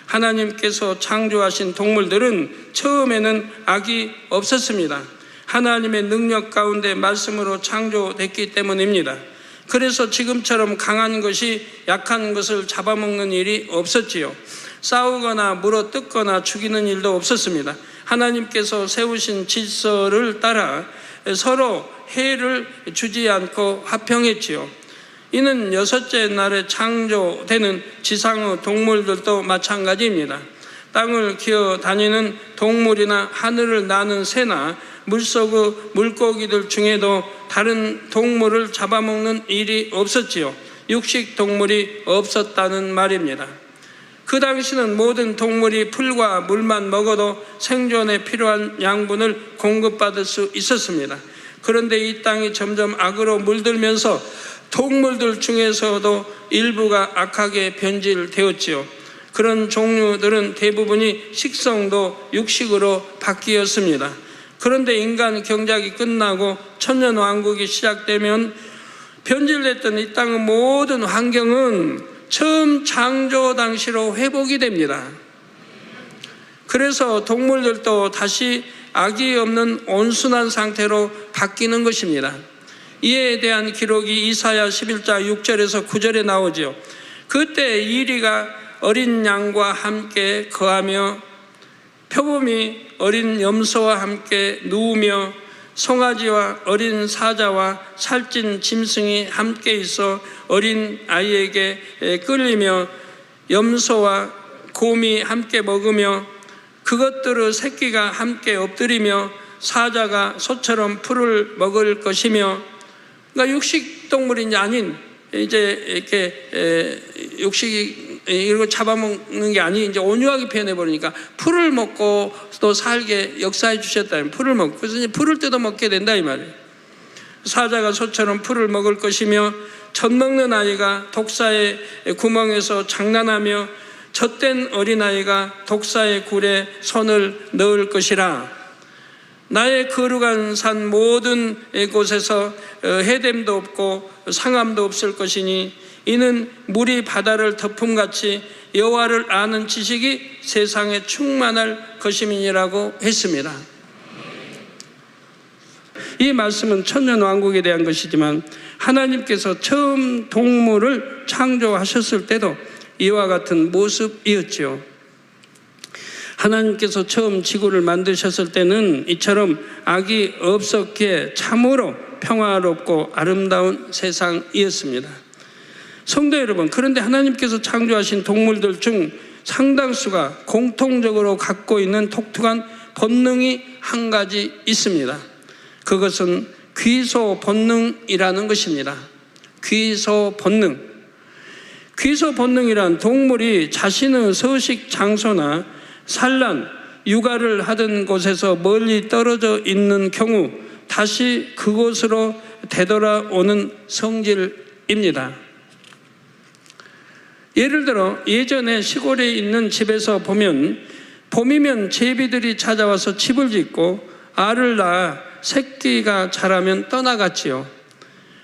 하나님께서 창조하신 동물들은 처음에는 악이 없었습니다. 하나님의 능력 가운데 말씀으로 창조됐기 때문입니다. 그래서 지금처럼 강한 것이 약한 것을 잡아먹는 일이 없었지요. 싸우거나 물어 뜯거나 죽이는 일도 없었습니다. 하나님께서 세우신 질서를 따라 서로 해를 주지 않고 화평했지요. 이는 여섯째 날에 창조되는 지상의 동물들도 마찬가지입니다. 땅을 기어 다니는 동물이나 하늘을 나는 새나 물속의 물고기들 중에도 다른 동물을 잡아먹는 일이 없었지요. 육식 동물이 없었다는 말입니다. 그 당시는 모든 동물이 풀과 물만 먹어도 생존에 필요한 양분을 공급받을 수 있었습니다. 그런데 이 땅이 점점 악으로 물들면서 동물들 중에서도 일부가 악하게 변질되었지요. 그런 종류들은 대부분이 식성도 육식으로 바뀌었습니다. 그런데 인간 경작이 끝나고 천년왕국이 시작되면 변질됐던 이 땅의 모든 환경은 처음 창조 당시로 회복이 됩니다. 그래서 동물들도 다시 악이 없는 온순한 상태로 바뀌는 것입니다. 이에 대한 기록이 이사야 11장 6절에서 9절에 나오죠. 그때 이리가 어린 양과 함께 거하며 표범이 어린 염소와 함께 누우며 송아지와 어린 사자와 살찐 짐승이 함께 있어 어린 아이에게 끌리며 염소와 곰이 함께 먹으며 그것들의 새끼가 함께 엎드리며 사자가 소처럼 풀을 먹을 것이며, 그러니까 육식 동물이 아닌 이제 이렇게 육식이 이런 거 잡아먹는 게 아닌 이제 온유하게 표현해 버리니까 풀을 먹고 또 살게 역사해 주셨다. 풀을 먹고 그래서 이제 풀을 뜯어 먹게 된다 이 말이에요. 사자가 소처럼 풀을 먹을 것이며 젖 먹는 아이가 독사의 구멍에서 장난하며 젖된 어린아이가 독사의 굴에 손을 넣을 것이라. 나의 거룩한 산 모든 곳에서 해됨도 없고 상함도 없을 것이니 이는 물이 바다를 덮음같이 여호와를 아는 지식이 세상에 충만할 것임이라고 했습니다. 이 말씀은 천년왕국에 대한 것이지만 하나님께서 처음 동물을 창조하셨을 때도 이와 같은 모습이었죠. 하나님께서 처음 지구를 만드셨을 때는 이처럼 악이 없었기에 참으로 평화롭고 아름다운 세상이었습니다. 성도 여러분, 그런데 하나님께서 창조하신 동물들 중 상당수가 공통적으로 갖고 있는 독특한 본능이 한 가지 있습니다. 그것은 귀소 본능이라는 것입니다. 귀소 본능. 귀소 본능이란 동물이 자신의 서식 장소나 산란, 육아를 하던 곳에서 멀리 떨어져 있는 경우 다시 그곳으로 되돌아오는 성질입니다. 예를 들어 예전에 시골에 있는 집에서 보면 봄이면 제비들이 찾아와서 집을 짓고 알을 낳아 새끼가 자라면 떠나갔지요.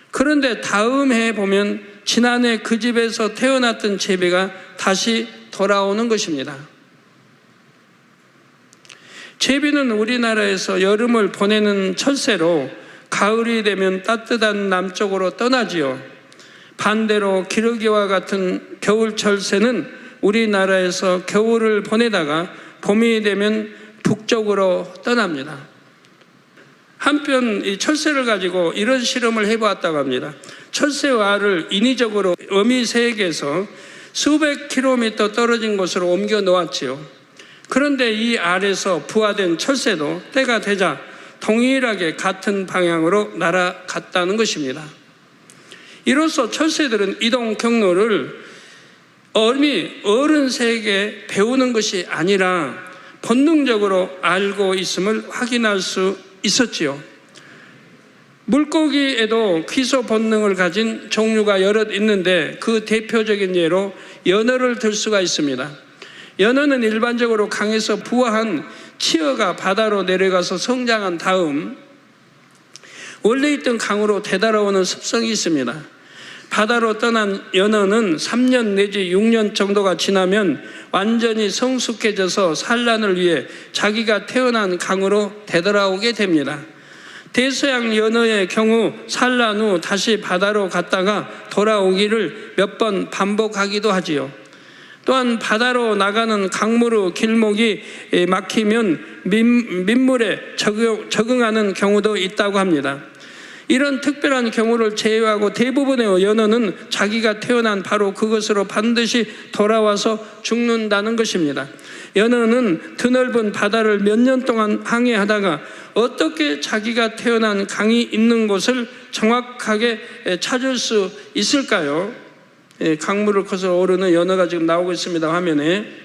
그런데 다음 해에 보면 지난해 그 집에서 태어났던 제비가 다시 돌아오는 것입니다. 제비는 우리나라에서 여름을 보내는 철새로 가을이 되면 따뜻한 남쪽으로 떠나지요. 반대로 기러기와 같은 겨울철 새는 우리나라에서 겨울을 보내다가 봄이 되면 북쪽으로 떠납니다. 한편 이 철새를 가지고 이런 실험을 해보았다고 합니다. 철새와 알을 인위적으로 어미새에게서 수백 킬로미터 떨어진 곳으로 옮겨 놓았지요. 그런데 이 알에서 부화된 철새도 때가 되자 동일하게 같은 방향으로 날아갔다는 것입니다. 이로써 철새들은 이동 경로를 어른새에게 배우는 것이 아니라 본능적으로 알고 있음을 확인할 수 있었지요. 물고기에도 귀소 본능을 가진 종류가 여럿 있는데 그 대표적인 예로 연어를 들 수가 있습니다. 연어는 일반적으로 강에서 부화한 치어가 바다로 내려가서 성장한 다음 원래 있던 강으로 되돌아오는 습성이 있습니다. 바다로 떠난 연어는 3년 내지 6년 정도가 지나면 완전히 성숙해져서 산란을 위해 자기가 태어난 강으로 되돌아오게 됩니다. 대서양 연어의 경우 산란 후 다시 바다로 갔다가 돌아오기를 몇 번 반복하기도 하지요. 또한 바다로 나가는 강물의 길목이 막히면 민물에 적응하는 경우도 있다고 합니다. 이런 특별한 경우를 제외하고 대부분의 연어는 자기가 태어난 바로 그것으로 반드시 돌아와서 죽는다는 것입니다. 연어는 드넓은 바다를 몇 년 동안 항해하다가 어떻게 자기가 태어난 강이 있는 곳을 정확하게 찾을 수 있을까요? 강물을 거슬러 오르는 연어가 지금 나오고 있습니다. 화면에.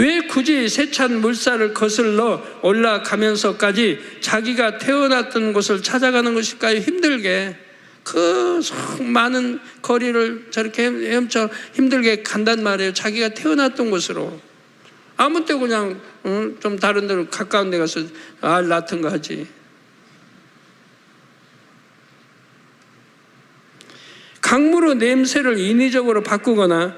왜 굳이 세찬 물살을 거슬러 올라가면서까지 자기가 태어났던 곳을 찾아가는 것일까요? 힘들게. 그 많은 거리를 저렇게 헤엄쳐 힘들게 간단 말이에요. 자기가 태어났던 곳으로. 아무 때 그냥 좀 다른 데로 가까운 데 가서 알 낳던 거 하지. 강물의 냄새를 인위적으로 바꾸거나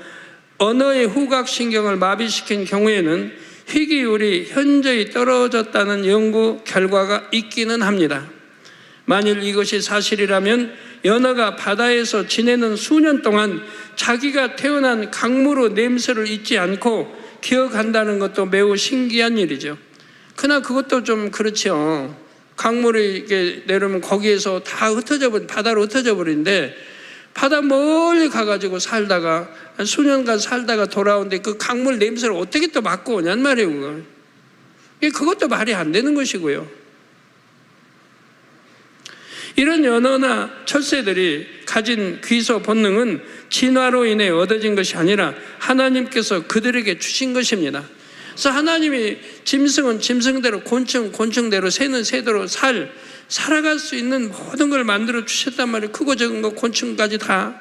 언어의 후각신경을 마비시킨 경우에는 희귀율이 현저히 떨어졌다는 연구 결과가 있기는 합니다. 만일 이것이 사실이라면 연어가 바다에서 지내는 수년 동안 자기가 태어난 강물의 냄새를 잊지 않고 기억한다는 것도 매우 신기한 일이죠. 그러나 그것도 좀 그렇죠. 강물이 이렇게 내려오면 거기에서 다 흩어져 버린, 바다로 흩어져 버리는데 바다 멀리 가가지고 살다가 한 수년간 살다가 돌아오는데 그 강물 냄새를 어떻게 또 맡고 오냔 말이에요. 그걸. 그것도 말이 안 되는 것이고요. 이런 연어나 철새들이 가진 귀소 본능은 진화로 인해 얻어진 것이 아니라 하나님께서 그들에게 주신 것입니다. 그래서 하나님이 짐승은 짐승대로, 곤충은 곤충대로, 새는 새대로 살아갈 수 있는 모든 걸 만들어 주셨단 말이에요. 크고 작은 거 곤충까지 다.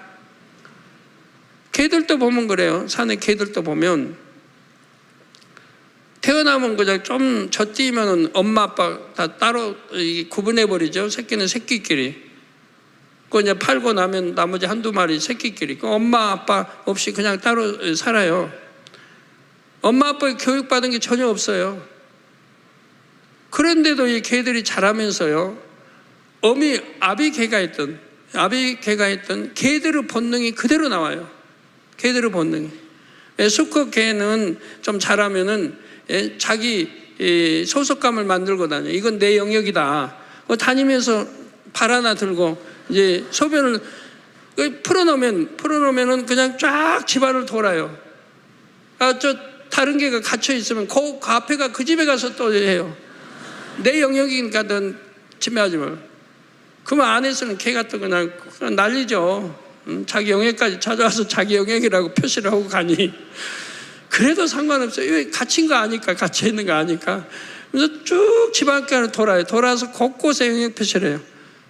개들도 보면 그래요. 산에 개들도 보면 태어나면 그냥 좀 젖띠면은 엄마 아빠 다 따로 구분해 버리죠. 새끼는 새끼끼리. 그 이제 팔고 나면 나머지 한두 마리 새끼끼리. 그 엄마 아빠 없이 그냥 따로 살아요. 엄마 아빠의 교육받은 게 전혀 없어요. 그런데도 이 개들이 자라면서요, 아비 개가 있던 개들의 본능이 그대로 나와요. 개들의 본능이. 수컷 개는 좀 자라면은 자기 소속감을 만들고 다녀요. 이건 내 영역이다. 다니면서 발 하나 들고 이제 소변을 풀어놓으면은 그냥 쫙 집안을 돌아요. 다른 개가 갇혀 있으면 그 앞에가 그 집에 가서 또 해요. 내 영역이니까 넌 침해하지 마. 그러면 안에서는 개가 또 그냥 난리죠. 자기 영역까지 찾아와서 자기 영역이라고 표시를 하고 가니. 그래도 상관없어요. 왜 갇힌 거 아니까, 갇혀 있는 거 아니까. 그래서 쭉 집안가를 돌아요. 돌아서 곳곳에 영역 표시를 해요.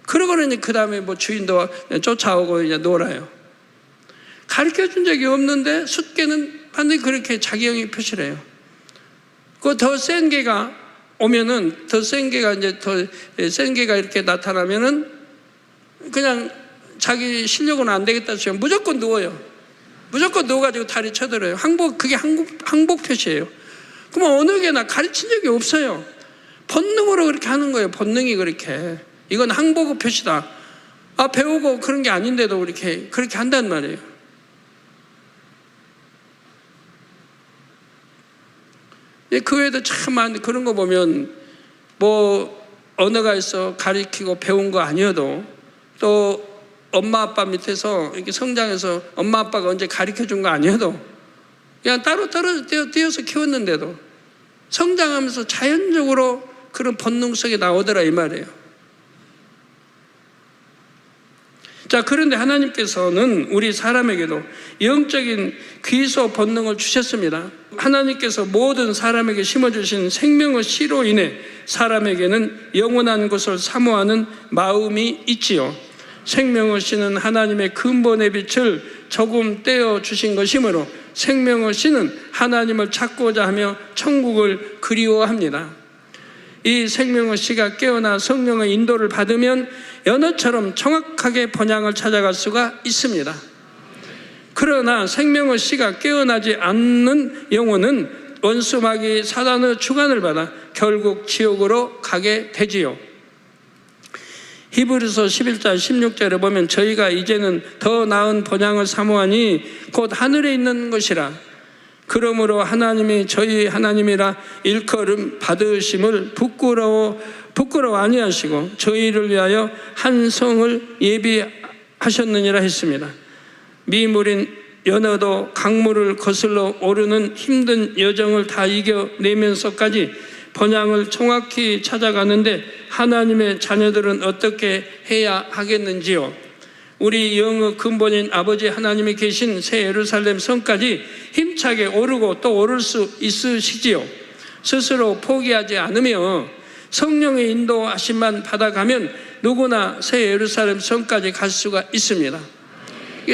그러고는 그 다음에 뭐 주인도 쫓아오고 이제 놀아요. 가르쳐 준 적이 없는데 숫개는 반드시 그렇게 자기 영역 표시를 해요. 그 더 센 개가 오면은, 더 센 개가 이렇게 나타나면은 그냥 자기 실력은 안 되겠다 싶으면 무조건 누워요. 무조건 누워가지고 다리 쳐들어요. 그게 항복 표시예요. 그러면 어느 개나 가르친 적이 없어요. 본능으로 그렇게 하는 거예요. 본능이 그렇게. 이건 항복의 표시다. 배우고 그런 게 아닌데도 그렇게 한단 말이에요. 그 외에도 참 많은 그런 거 보면 뭐 언어가 있어 가르치고 배운 거 아니어도 또 엄마 아빠 밑에서 이렇게 성장해서 엄마 아빠가 언제 가르쳐 준 거 아니어도 그냥 따로 띄어서 키웠는데도 성장하면서 자연적으로 그런 본능 속에 나오더라 이 말이에요. 자, 그런데 하나님께서는 우리 사람에게도 영적인 귀소 본능을 주셨습니다. 하나님께서 모든 사람에게 심어주신 생명의 씨로 인해 사람에게는 영원한 것을 사모하는 마음이 있지요. 생명의 씨는 하나님의 근본의 빛을 조금 떼어 주신 것이므로 생명의 씨는 하나님을 찾고자 하며 천국을 그리워합니다. 이 생명의 씨가 깨어나 성령의 인도를 받으면 연어처럼 정확하게 번향을 찾아갈 수가 있습니다. 그러나 생명의 씨가 깨어나지 않는 영혼은 원수마귀 사단의 주관을 받아 결국 지옥으로 가게 되지요. 히브리서 11장 16절에 보면 저희가 이제는 더 나은 번향을 사모하니 곧 하늘에 있는 것이라. 그러므로 하나님이 저희 하나님이라 일컬음 받으심을 부끄러워 아니하시고 저희를 위하여 한 성을 예비하셨느니라 했습니다. 미물인 연어도 강물을 거슬러 오르는 힘든 여정을 다 이겨내면서까지 번향을 정확히 찾아가는데 하나님의 자녀들은 어떻게 해야 하겠는지요? 우리 영의 근본인 아버지 하나님이 계신 새 예루살렘 성까지 힘차게 오르고 또 오를 수 있으시지요. 스스로 포기하지 않으며 성령의 인도하심만 받아가면 누구나 새 예루살렘 성까지 갈 수가 있습니다.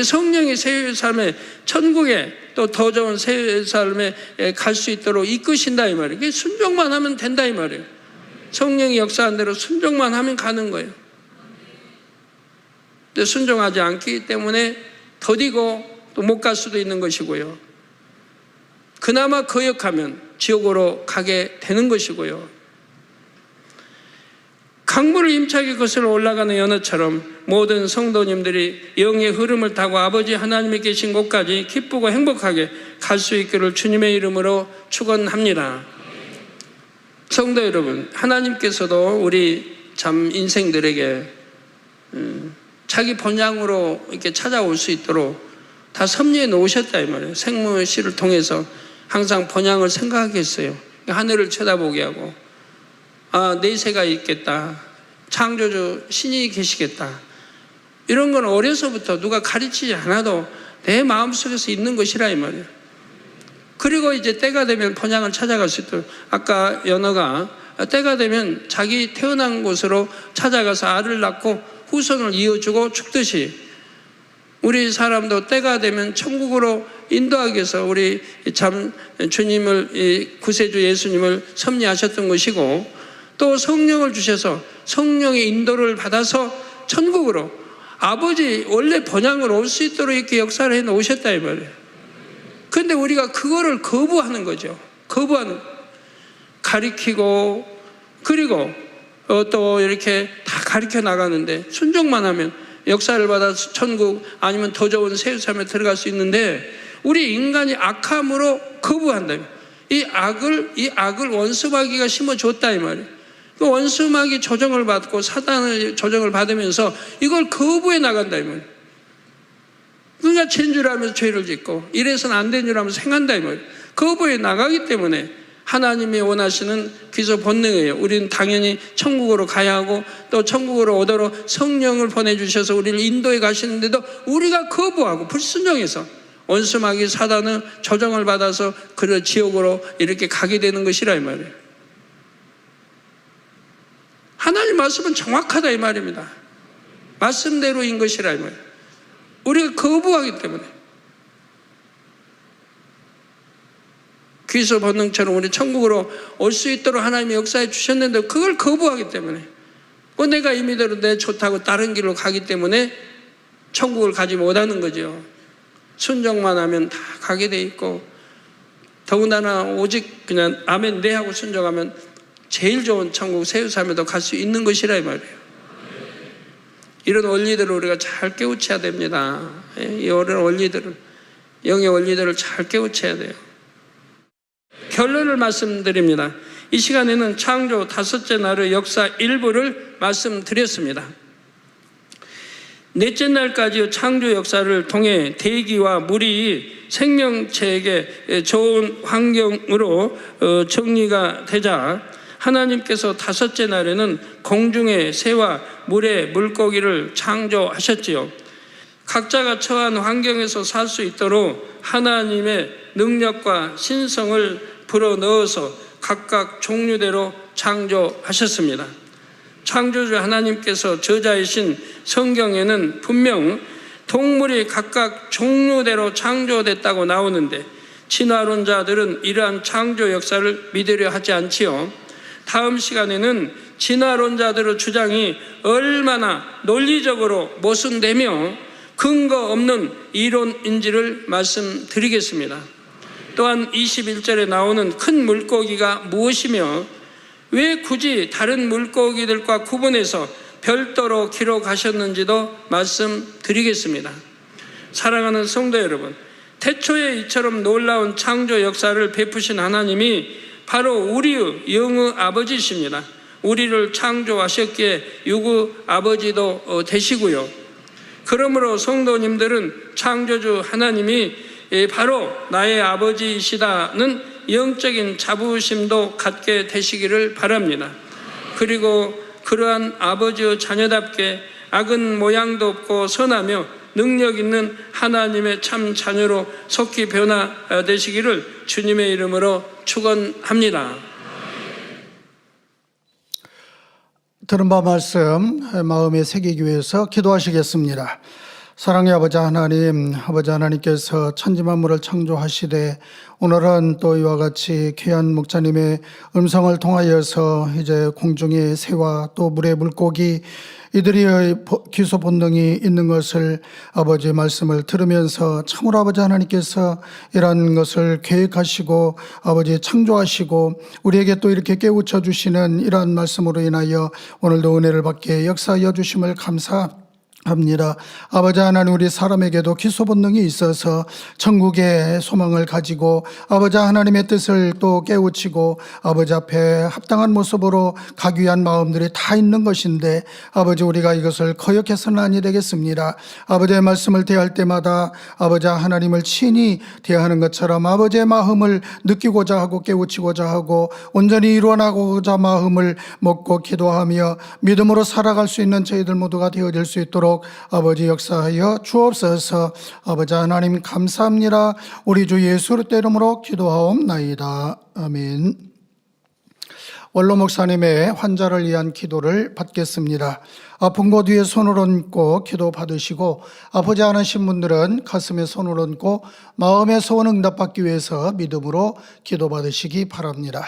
성령이 새 예루살렘에 천국에 또 더 좋은 새 예루살렘에 갈 수 있도록 이끄신다 이 말이에요. 순종만 하면 된다 이 말이에요. 성령이 역사한 대로 순종만 하면 가는 거예요. 근데 순종하지 않기 때문에 더디고 또 못 갈 수도 있는 것이고요. 그나마 거역하면 지옥으로 가게 되는 것이고요. 강물을 힘차게 거슬러 올라가는 연어처럼 모든 성도님들이 영의 흐름을 타고 아버지 하나님이 계신 곳까지 기쁘고 행복하게 갈 수 있기를 주님의 이름으로 축원합니다. 성도 여러분, 하나님께서도 우리 참 인생들에게 자기 본향으로 이렇게 찾아올 수 있도록 다 섭리해 놓으셨다 이 말이에요. 생명의 씨를 통해서 항상 본향을 생각하게 했어요. 하늘을 쳐다보게 하고, 아, 내세가 있겠다. 창조주 신이 계시겠다. 이런 건 어려서부터 누가 가르치지 않아도 내 마음속에서 있는 것이라 이 말이에요. 그리고 이제 때가 되면 본향을 찾아갈 수 있도록, 아까 연어가 때가 되면 자기 태어난 곳으로 찾아가서 알을 낳고 후손을 이어주고 죽듯이 우리 사람도 때가 되면 천국으로 인도하기 위해서 우리 참 주님을, 구세주 예수님을 섭리하셨던 것이고, 또 성령을 주셔서 성령의 인도를 받아서 천국으로 아버지 원래 번향으로 올 수 있도록 이렇게 역사를 해 놓으셨다 이 말이에요. 그런데 우리가 그거를 거부하는 거죠. 거부하는, 가리키고 그리고 또 이렇게 다 가르쳐 나가는데 순종만 하면 역사를 받아서 천국 아니면 더 좋은 새 예루살렘에 들어갈 수 있는데, 우리 인간이 악함으로 거부한다. 이 악을 원수마귀가 심어줬다 이 말이에요. 그 원수마귀 조정을 받고 사단의 조정을 받으면서 이걸 거부해 나간다 이 말이에요. 그러니까 죄인 줄 알면서 죄를 짓고 이래서는 안 되는 줄 알면서 행한다 이 말이에요. 거부해 나가기 때문에 하나님이 원하시는 귀소 본능이에요. 우리는 당연히 천국으로 가야 하고 또 천국으로 오도록 성령을 보내주셔서 우리를 인도해 가시는데도 우리가 거부하고 불순종해서 원수마귀 사단의 조정을 받아서 그 지옥으로 이렇게 가게 되는 것이라 이 말이에요. 하나님 말씀은 정확하다 이 말입니다. 말씀대로인 것이라 이 말이에요. 우리가 거부하기 때문에 귀소 본능처럼 우리 천국으로 올 수 있도록 하나님이 역사해 주셨는데 그걸 거부하기 때문에, 내가 임의대로 내 좋다고 다른 길로 가기 때문에 천국을 가지 못하는 거죠. 순종만 하면 다 가게 돼 있고, 더군다나 오직 그냥 아멘 네 하고 순종하면 제일 좋은 천국 새 예루살렘에도 갈 수 있는 것이라 이 말이에요. 이런 원리들을 우리가 잘 깨우쳐야 됩니다. 이런 원리들을, 영의 원리들을 잘 깨우쳐야 돼요. 결론을 말씀드립니다. 이 시간에는 창조 다섯째 날의 역사 일부를 말씀드렸습니다. 넷째 날까지 창조 역사를 통해 대기와 물이 생명체에게 좋은 환경으로 정리가 되자 하나님께서 다섯째 날에는 공중의 새와 물의 물고기를 창조하셨지요. 각자가 처한 환경에서 살 수 있도록 하나님의 능력과 신성을 불어넣어서 각각 종류대로 창조하셨습니다. 창조주 하나님께서 저자이신 성경에는 분명 동물이 각각 종류대로 창조됐다고 나오는데 진화론자들은 이러한 창조 역사를 믿으려 하지 않지요. 다음 시간에는 진화론자들의 주장이 얼마나 논리적으로 모순되며 근거 없는 이론인지를 말씀드리겠습니다. 또한 21절에 나오는 큰 물고기가 무엇이며 왜 굳이 다른 물고기들과 구분해서 별도로 기록하셨는지도 말씀드리겠습니다. 사랑하는 성도 여러분, 태초에 이처럼 놀라운 창조 역사를 베푸신 하나님이 바로 우리의 영의 아버지십니다. 우리를 창조하셨기에 육의 아버지도 되시고요. 그러므로 성도님들은 창조주 하나님이 바로 나의 아버지이시다는 영적인 자부심도 갖게 되시기를 바랍니다. 그리고 그러한 아버지의 자녀답게 악은 모양도 없고 선하며 능력 있는 하나님의 참 자녀로 속히 변화되시기를 주님의 이름으로 축원합니다. 들은 바 말씀 마음에 새기기 위해서 기도하시겠습니다. 사랑의 아버지 하나님, 아버지 하나님께서 천지만물을 창조하시되 오늘은 또 이와 같이 귀한 목사님의 음성을 통하여서 이제 공중의 새와 또 물의 물고기 이들이 기소 본능이 있는 것을 아버지의 말씀을 들으면서 참으로 아버지 하나님께서 이러한 것을 계획하시고 아버지 창조하시고 우리에게 또 이렇게 깨우쳐 주시는 이러한 말씀으로 인하여 오늘도 은혜를 받게 역사하여 주심을 감사합니다. 아버지 하나님, 우리 사람에게도 기소 본능이 있어서 천국의 소망을 가지고 아버지 하나님의 뜻을 또 깨우치고 아버지 앞에 합당한 모습으로 가기 위한 마음들이 다 있는 것인데 아버지 우리가 이것을 거역해서는 아니 되겠습니다. 아버지의 말씀을 대할 때마다 아버지 하나님을 친히 대하는 것처럼 아버지의 마음을 느끼고자 하고 깨우치고자 하고 온전히 이루어나고자 마음을 먹고 기도하며 믿음으로 살아갈 수 있는 저희들 모두가 되어질 수 있도록 아버지 역사하여 주옵소서. 아버지 하나님 감사합니다. 우리 주 예수 그리스도의 이름으로 기도하옵나이다. 아멘. 원로 목사님의 환자를 위한 기도를 받겠습니다. 아픈 곳 위에 손을 얹고 기도 받으시고 아프지 않으신 분들은 가슴에 손을 얹고 마음의 소원 응답받기 위해서 믿음으로 기도 받으시기 바랍니다.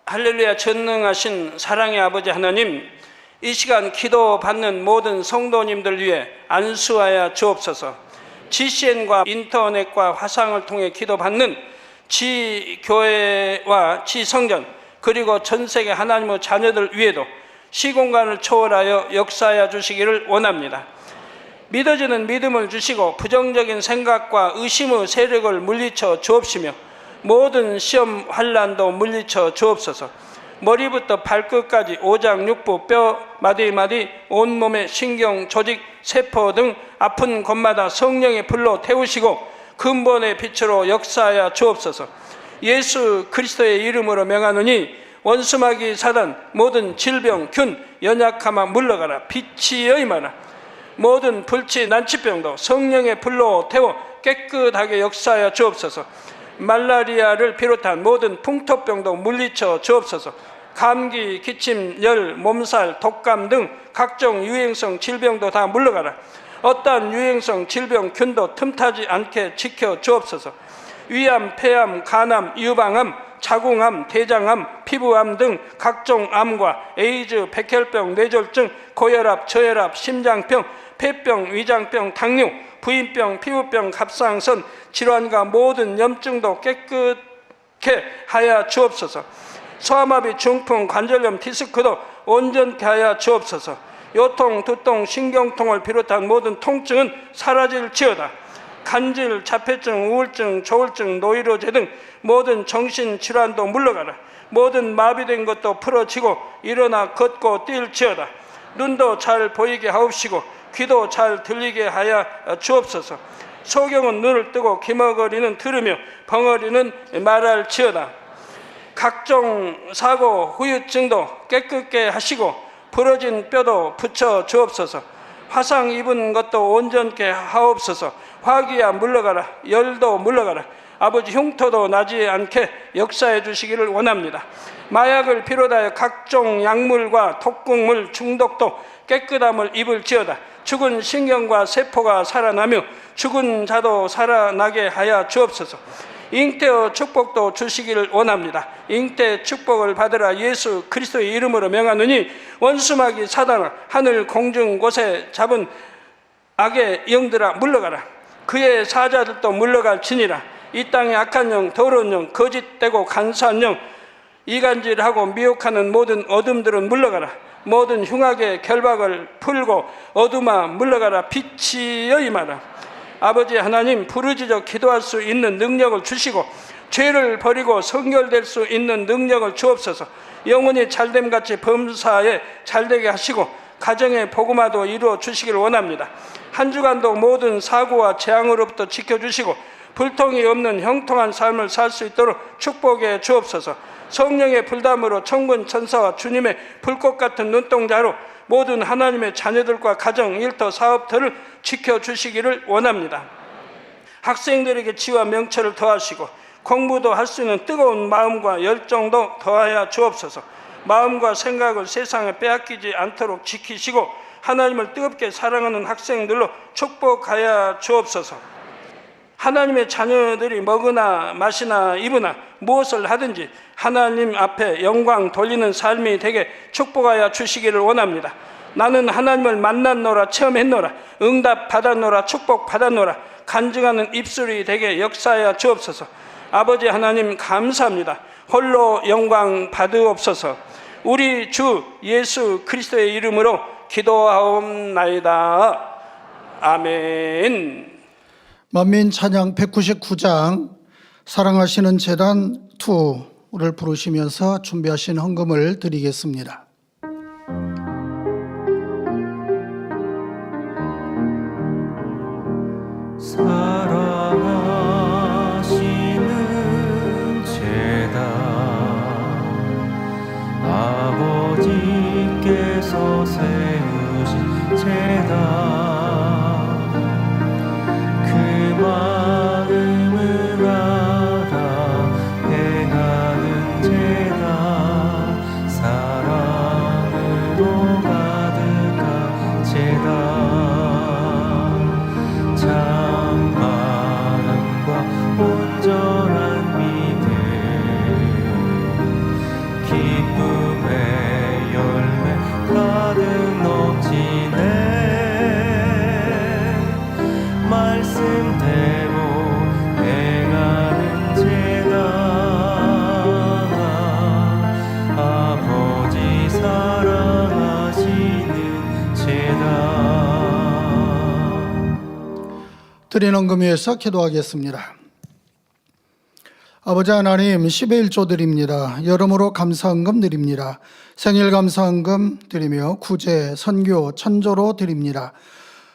할렐루야. 전능하신 사랑의 아버지 하나님, 이 시간 기도받는 모든 성도님들 위해 안수하여 주옵소서. GCN과 인터넷과 화상을 통해 기도받는 지교회와 지성전 그리고 전세계 하나님의 자녀들 위에도 시공간을 초월하여 역사하여 주시기를 원합니다. 믿어지는 믿음을 주시고 부정적인 생각과 의심의 세력을 물리쳐 주옵시며 모든 시험 환난도 물리쳐 주옵소서. 머리부터 발끝까지 오장육부 뼈 마디마디 온몸의 신경 조직 세포 등 아픈 곳마다 성령의 불로 태우시고 근본의 빛으로 역사하여 주옵소서. 예수 그리스도의 이름으로 명하노니 원수마귀 사단 모든 질병 균 연약함아 물러가라. 빛이 임하라. 모든 불치 난치병도 성령의 불로 태워 깨끗하게 역사하여 주옵소서. 말라리아를 비롯한 모든 풍토병도 물리쳐 주옵소서. 감기, 기침, 열, 몸살, 독감 등 각종 유행성 질병도 다 물러가라. 어떠한 유행성 질병 균도 틈타지 않게 지켜 주옵소서. 위암, 폐암, 간암, 유방암, 자궁암, 대장암, 피부암 등 각종 암과 에이즈, 백혈병, 뇌졸중, 고혈압, 저혈압, 심장병, 폐병, 위장병, 당뇨, 부인병, 피부병, 갑상선 질환과 모든 염증도 깨끗게 하여 주옵소서. 소아마비, 중풍, 관절염, 디스크도 온전케 하여 주옵소서. 요통, 두통, 신경통을 비롯한 모든 통증은 사라질지어다. 간질, 자폐증, 우울증, 조울증, 노이로제 등 모든 정신질환도 물러가라. 모든 마비된 것도 풀어지고 일어나 걷고 뛸지어다. 눈도 잘 보이게 하옵시고 귀도 잘 들리게 하여 주옵소서. 소경은 눈을 뜨고 기머거리는 들으며 벙어리는 말할지어다. 각종 사고 후유증도 깨끗게 하시고 부러진 뼈도 붙여 주옵소서. 화상 입은 것도 온전케 하옵소서. 화기야 물러가라. 열도 물러가라. 아버지 흉터도 나지 않게 역사해 주시기를 원합니다. 마약을 비롯하여 각종 약물과 독극물 중독도 깨끗함을 입을지어다. 죽은 신경과 세포가 살아나며 죽은 자도 살아나게 하여 주옵소서. 잉태의 축복도 주시기를 원합니다. 잉태 축복을 받으라. 예수 그리스도의 이름으로 명하느니 원수마귀 사단아 하늘 공중 곳에 잡은 악의 영들아 물러가라. 그의 사자들도 물러갈지니라. 이 땅의 악한 영, 더러운 영, 거짓되고 간사한 영, 이간질하고 미혹하는 모든 어둠들은 물러가라. 모든 흉악의 결박을 풀고 어둠아 물러가라. 빛이여 임하라. 아버지 하나님, 부르짖어 기도할 수 있는 능력을 주시고 죄를 버리고 성결될 수 있는 능력을 주옵소서. 영혼이 잘됨같이 범사에 잘되게 하시고 가정의 복음화도 이루어 주시길 원합니다. 한 주간도 모든 사고와 재앙으로부터 지켜주시고 불통이 없는 형통한 삶을 살 수 있도록 축복해 주옵소서. 성령의 불담으로 천군 천사와 주님의 불꽃 같은 눈동자로 모든 하나님의 자녀들과 가정, 일터, 사업터를 지켜주시기를 원합니다. 학생들에게 지와 명철을 더하시고 공부도 할 수 있는 뜨거운 마음과 열정도 더하여 주옵소서. 마음과 생각을 세상에 빼앗기지 않도록 지키시고 하나님을 뜨겁게 사랑하는 학생들로 축복하여 주옵소서. 하나님의 자녀들이 먹으나 마시나 입으나 무엇을 하든지 하나님 앞에 영광 돌리는 삶이 되게 축복하여 주시기를 원합니다. 나는 하나님을 만났노라, 체험했노라, 응답 받았노라, 축복 받았노라, 간증하는 입술이 되게 역사하여 주옵소서. 아버지 하나님 감사합니다. 홀로 영광 받으옵소서. 우리 주 예수 그리스도의 이름으로 기도하옵나이다. 아멘. 만민 찬양 199장 사랑하시는 재단 2를 부르시면서 준비하신 헌금을 드리겠습니다. 사랑하시는 재단 아버지께서 세우신 재단 마음을 알아 행하는 재단 사랑으로 가득한 재단 참 마음과 온전한 믿음 기쁨의 열매 가득 넘치네 말씀대로 행하는 재단 아버지 사랑하시는 재단 드린 헌금 위해서 기도하겠습니다. 아버지 하나님 10의 1조 드립니다. 여러모로 감사헌금 드립니다. 생일 감사헌금 드리며 구제, 선교, 천조로 드립니다.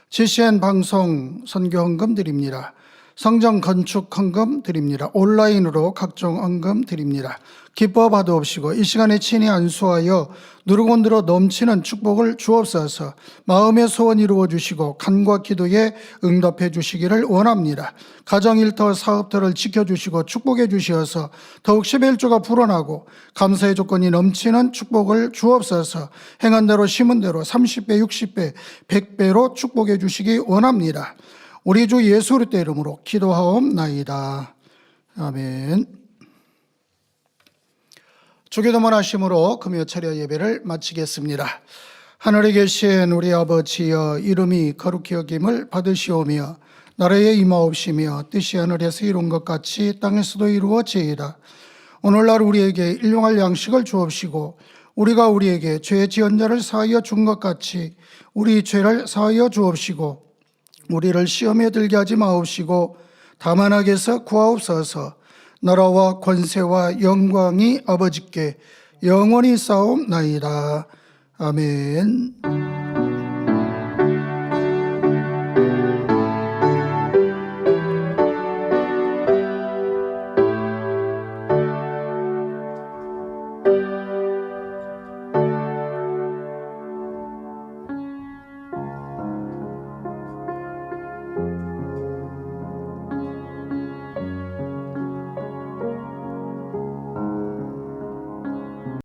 GCN 방송 선교 헌금 드립니다. 성전 건축 헌금 드립니다. 온라인으로 각종 헌금 드립니다. 기뻐 받으옵시고 이 시간에 친히 안수하여 누르곤들어 넘치는 축복을 주옵소서. 마음의 소원 이루어 주시고 간과 기도에 응답해 주시기를 원합니다. 가정 일터 사업터를 지켜주시고 축복해 주시어서 더욱 10의 1조가 불어나고 감사의 조건이 넘치는 축복을 주옵소서. 행한 대로 심은 대로 30배 60배 100배로 축복해 주시기 원합니다. 우리 주 예수 그리스도의 이름으로 기도하옵나이다. 아멘. 주기도문 하심으로 금요 철야 예배를 마치겠습니다. 하늘에 계신 우리 아버지여 이름이 거룩히 여김을 받으시오며 나라에 임하옵시며 뜻이 하늘에서 이룬 것 같이 땅에서도 이루어지이다. 오늘날 우리에게 일용할 양식을 주옵시고 우리가 우리에게 죄 지은 자를 사하여 준 것 같이 우리 죄를 사하여 주옵시고 우리를 시험에 들게 하지 마옵시고 다만 악에서 구하옵소서. 나라와 권세와 영광이 아버지께 영원히 쌓옵나이다. 아멘.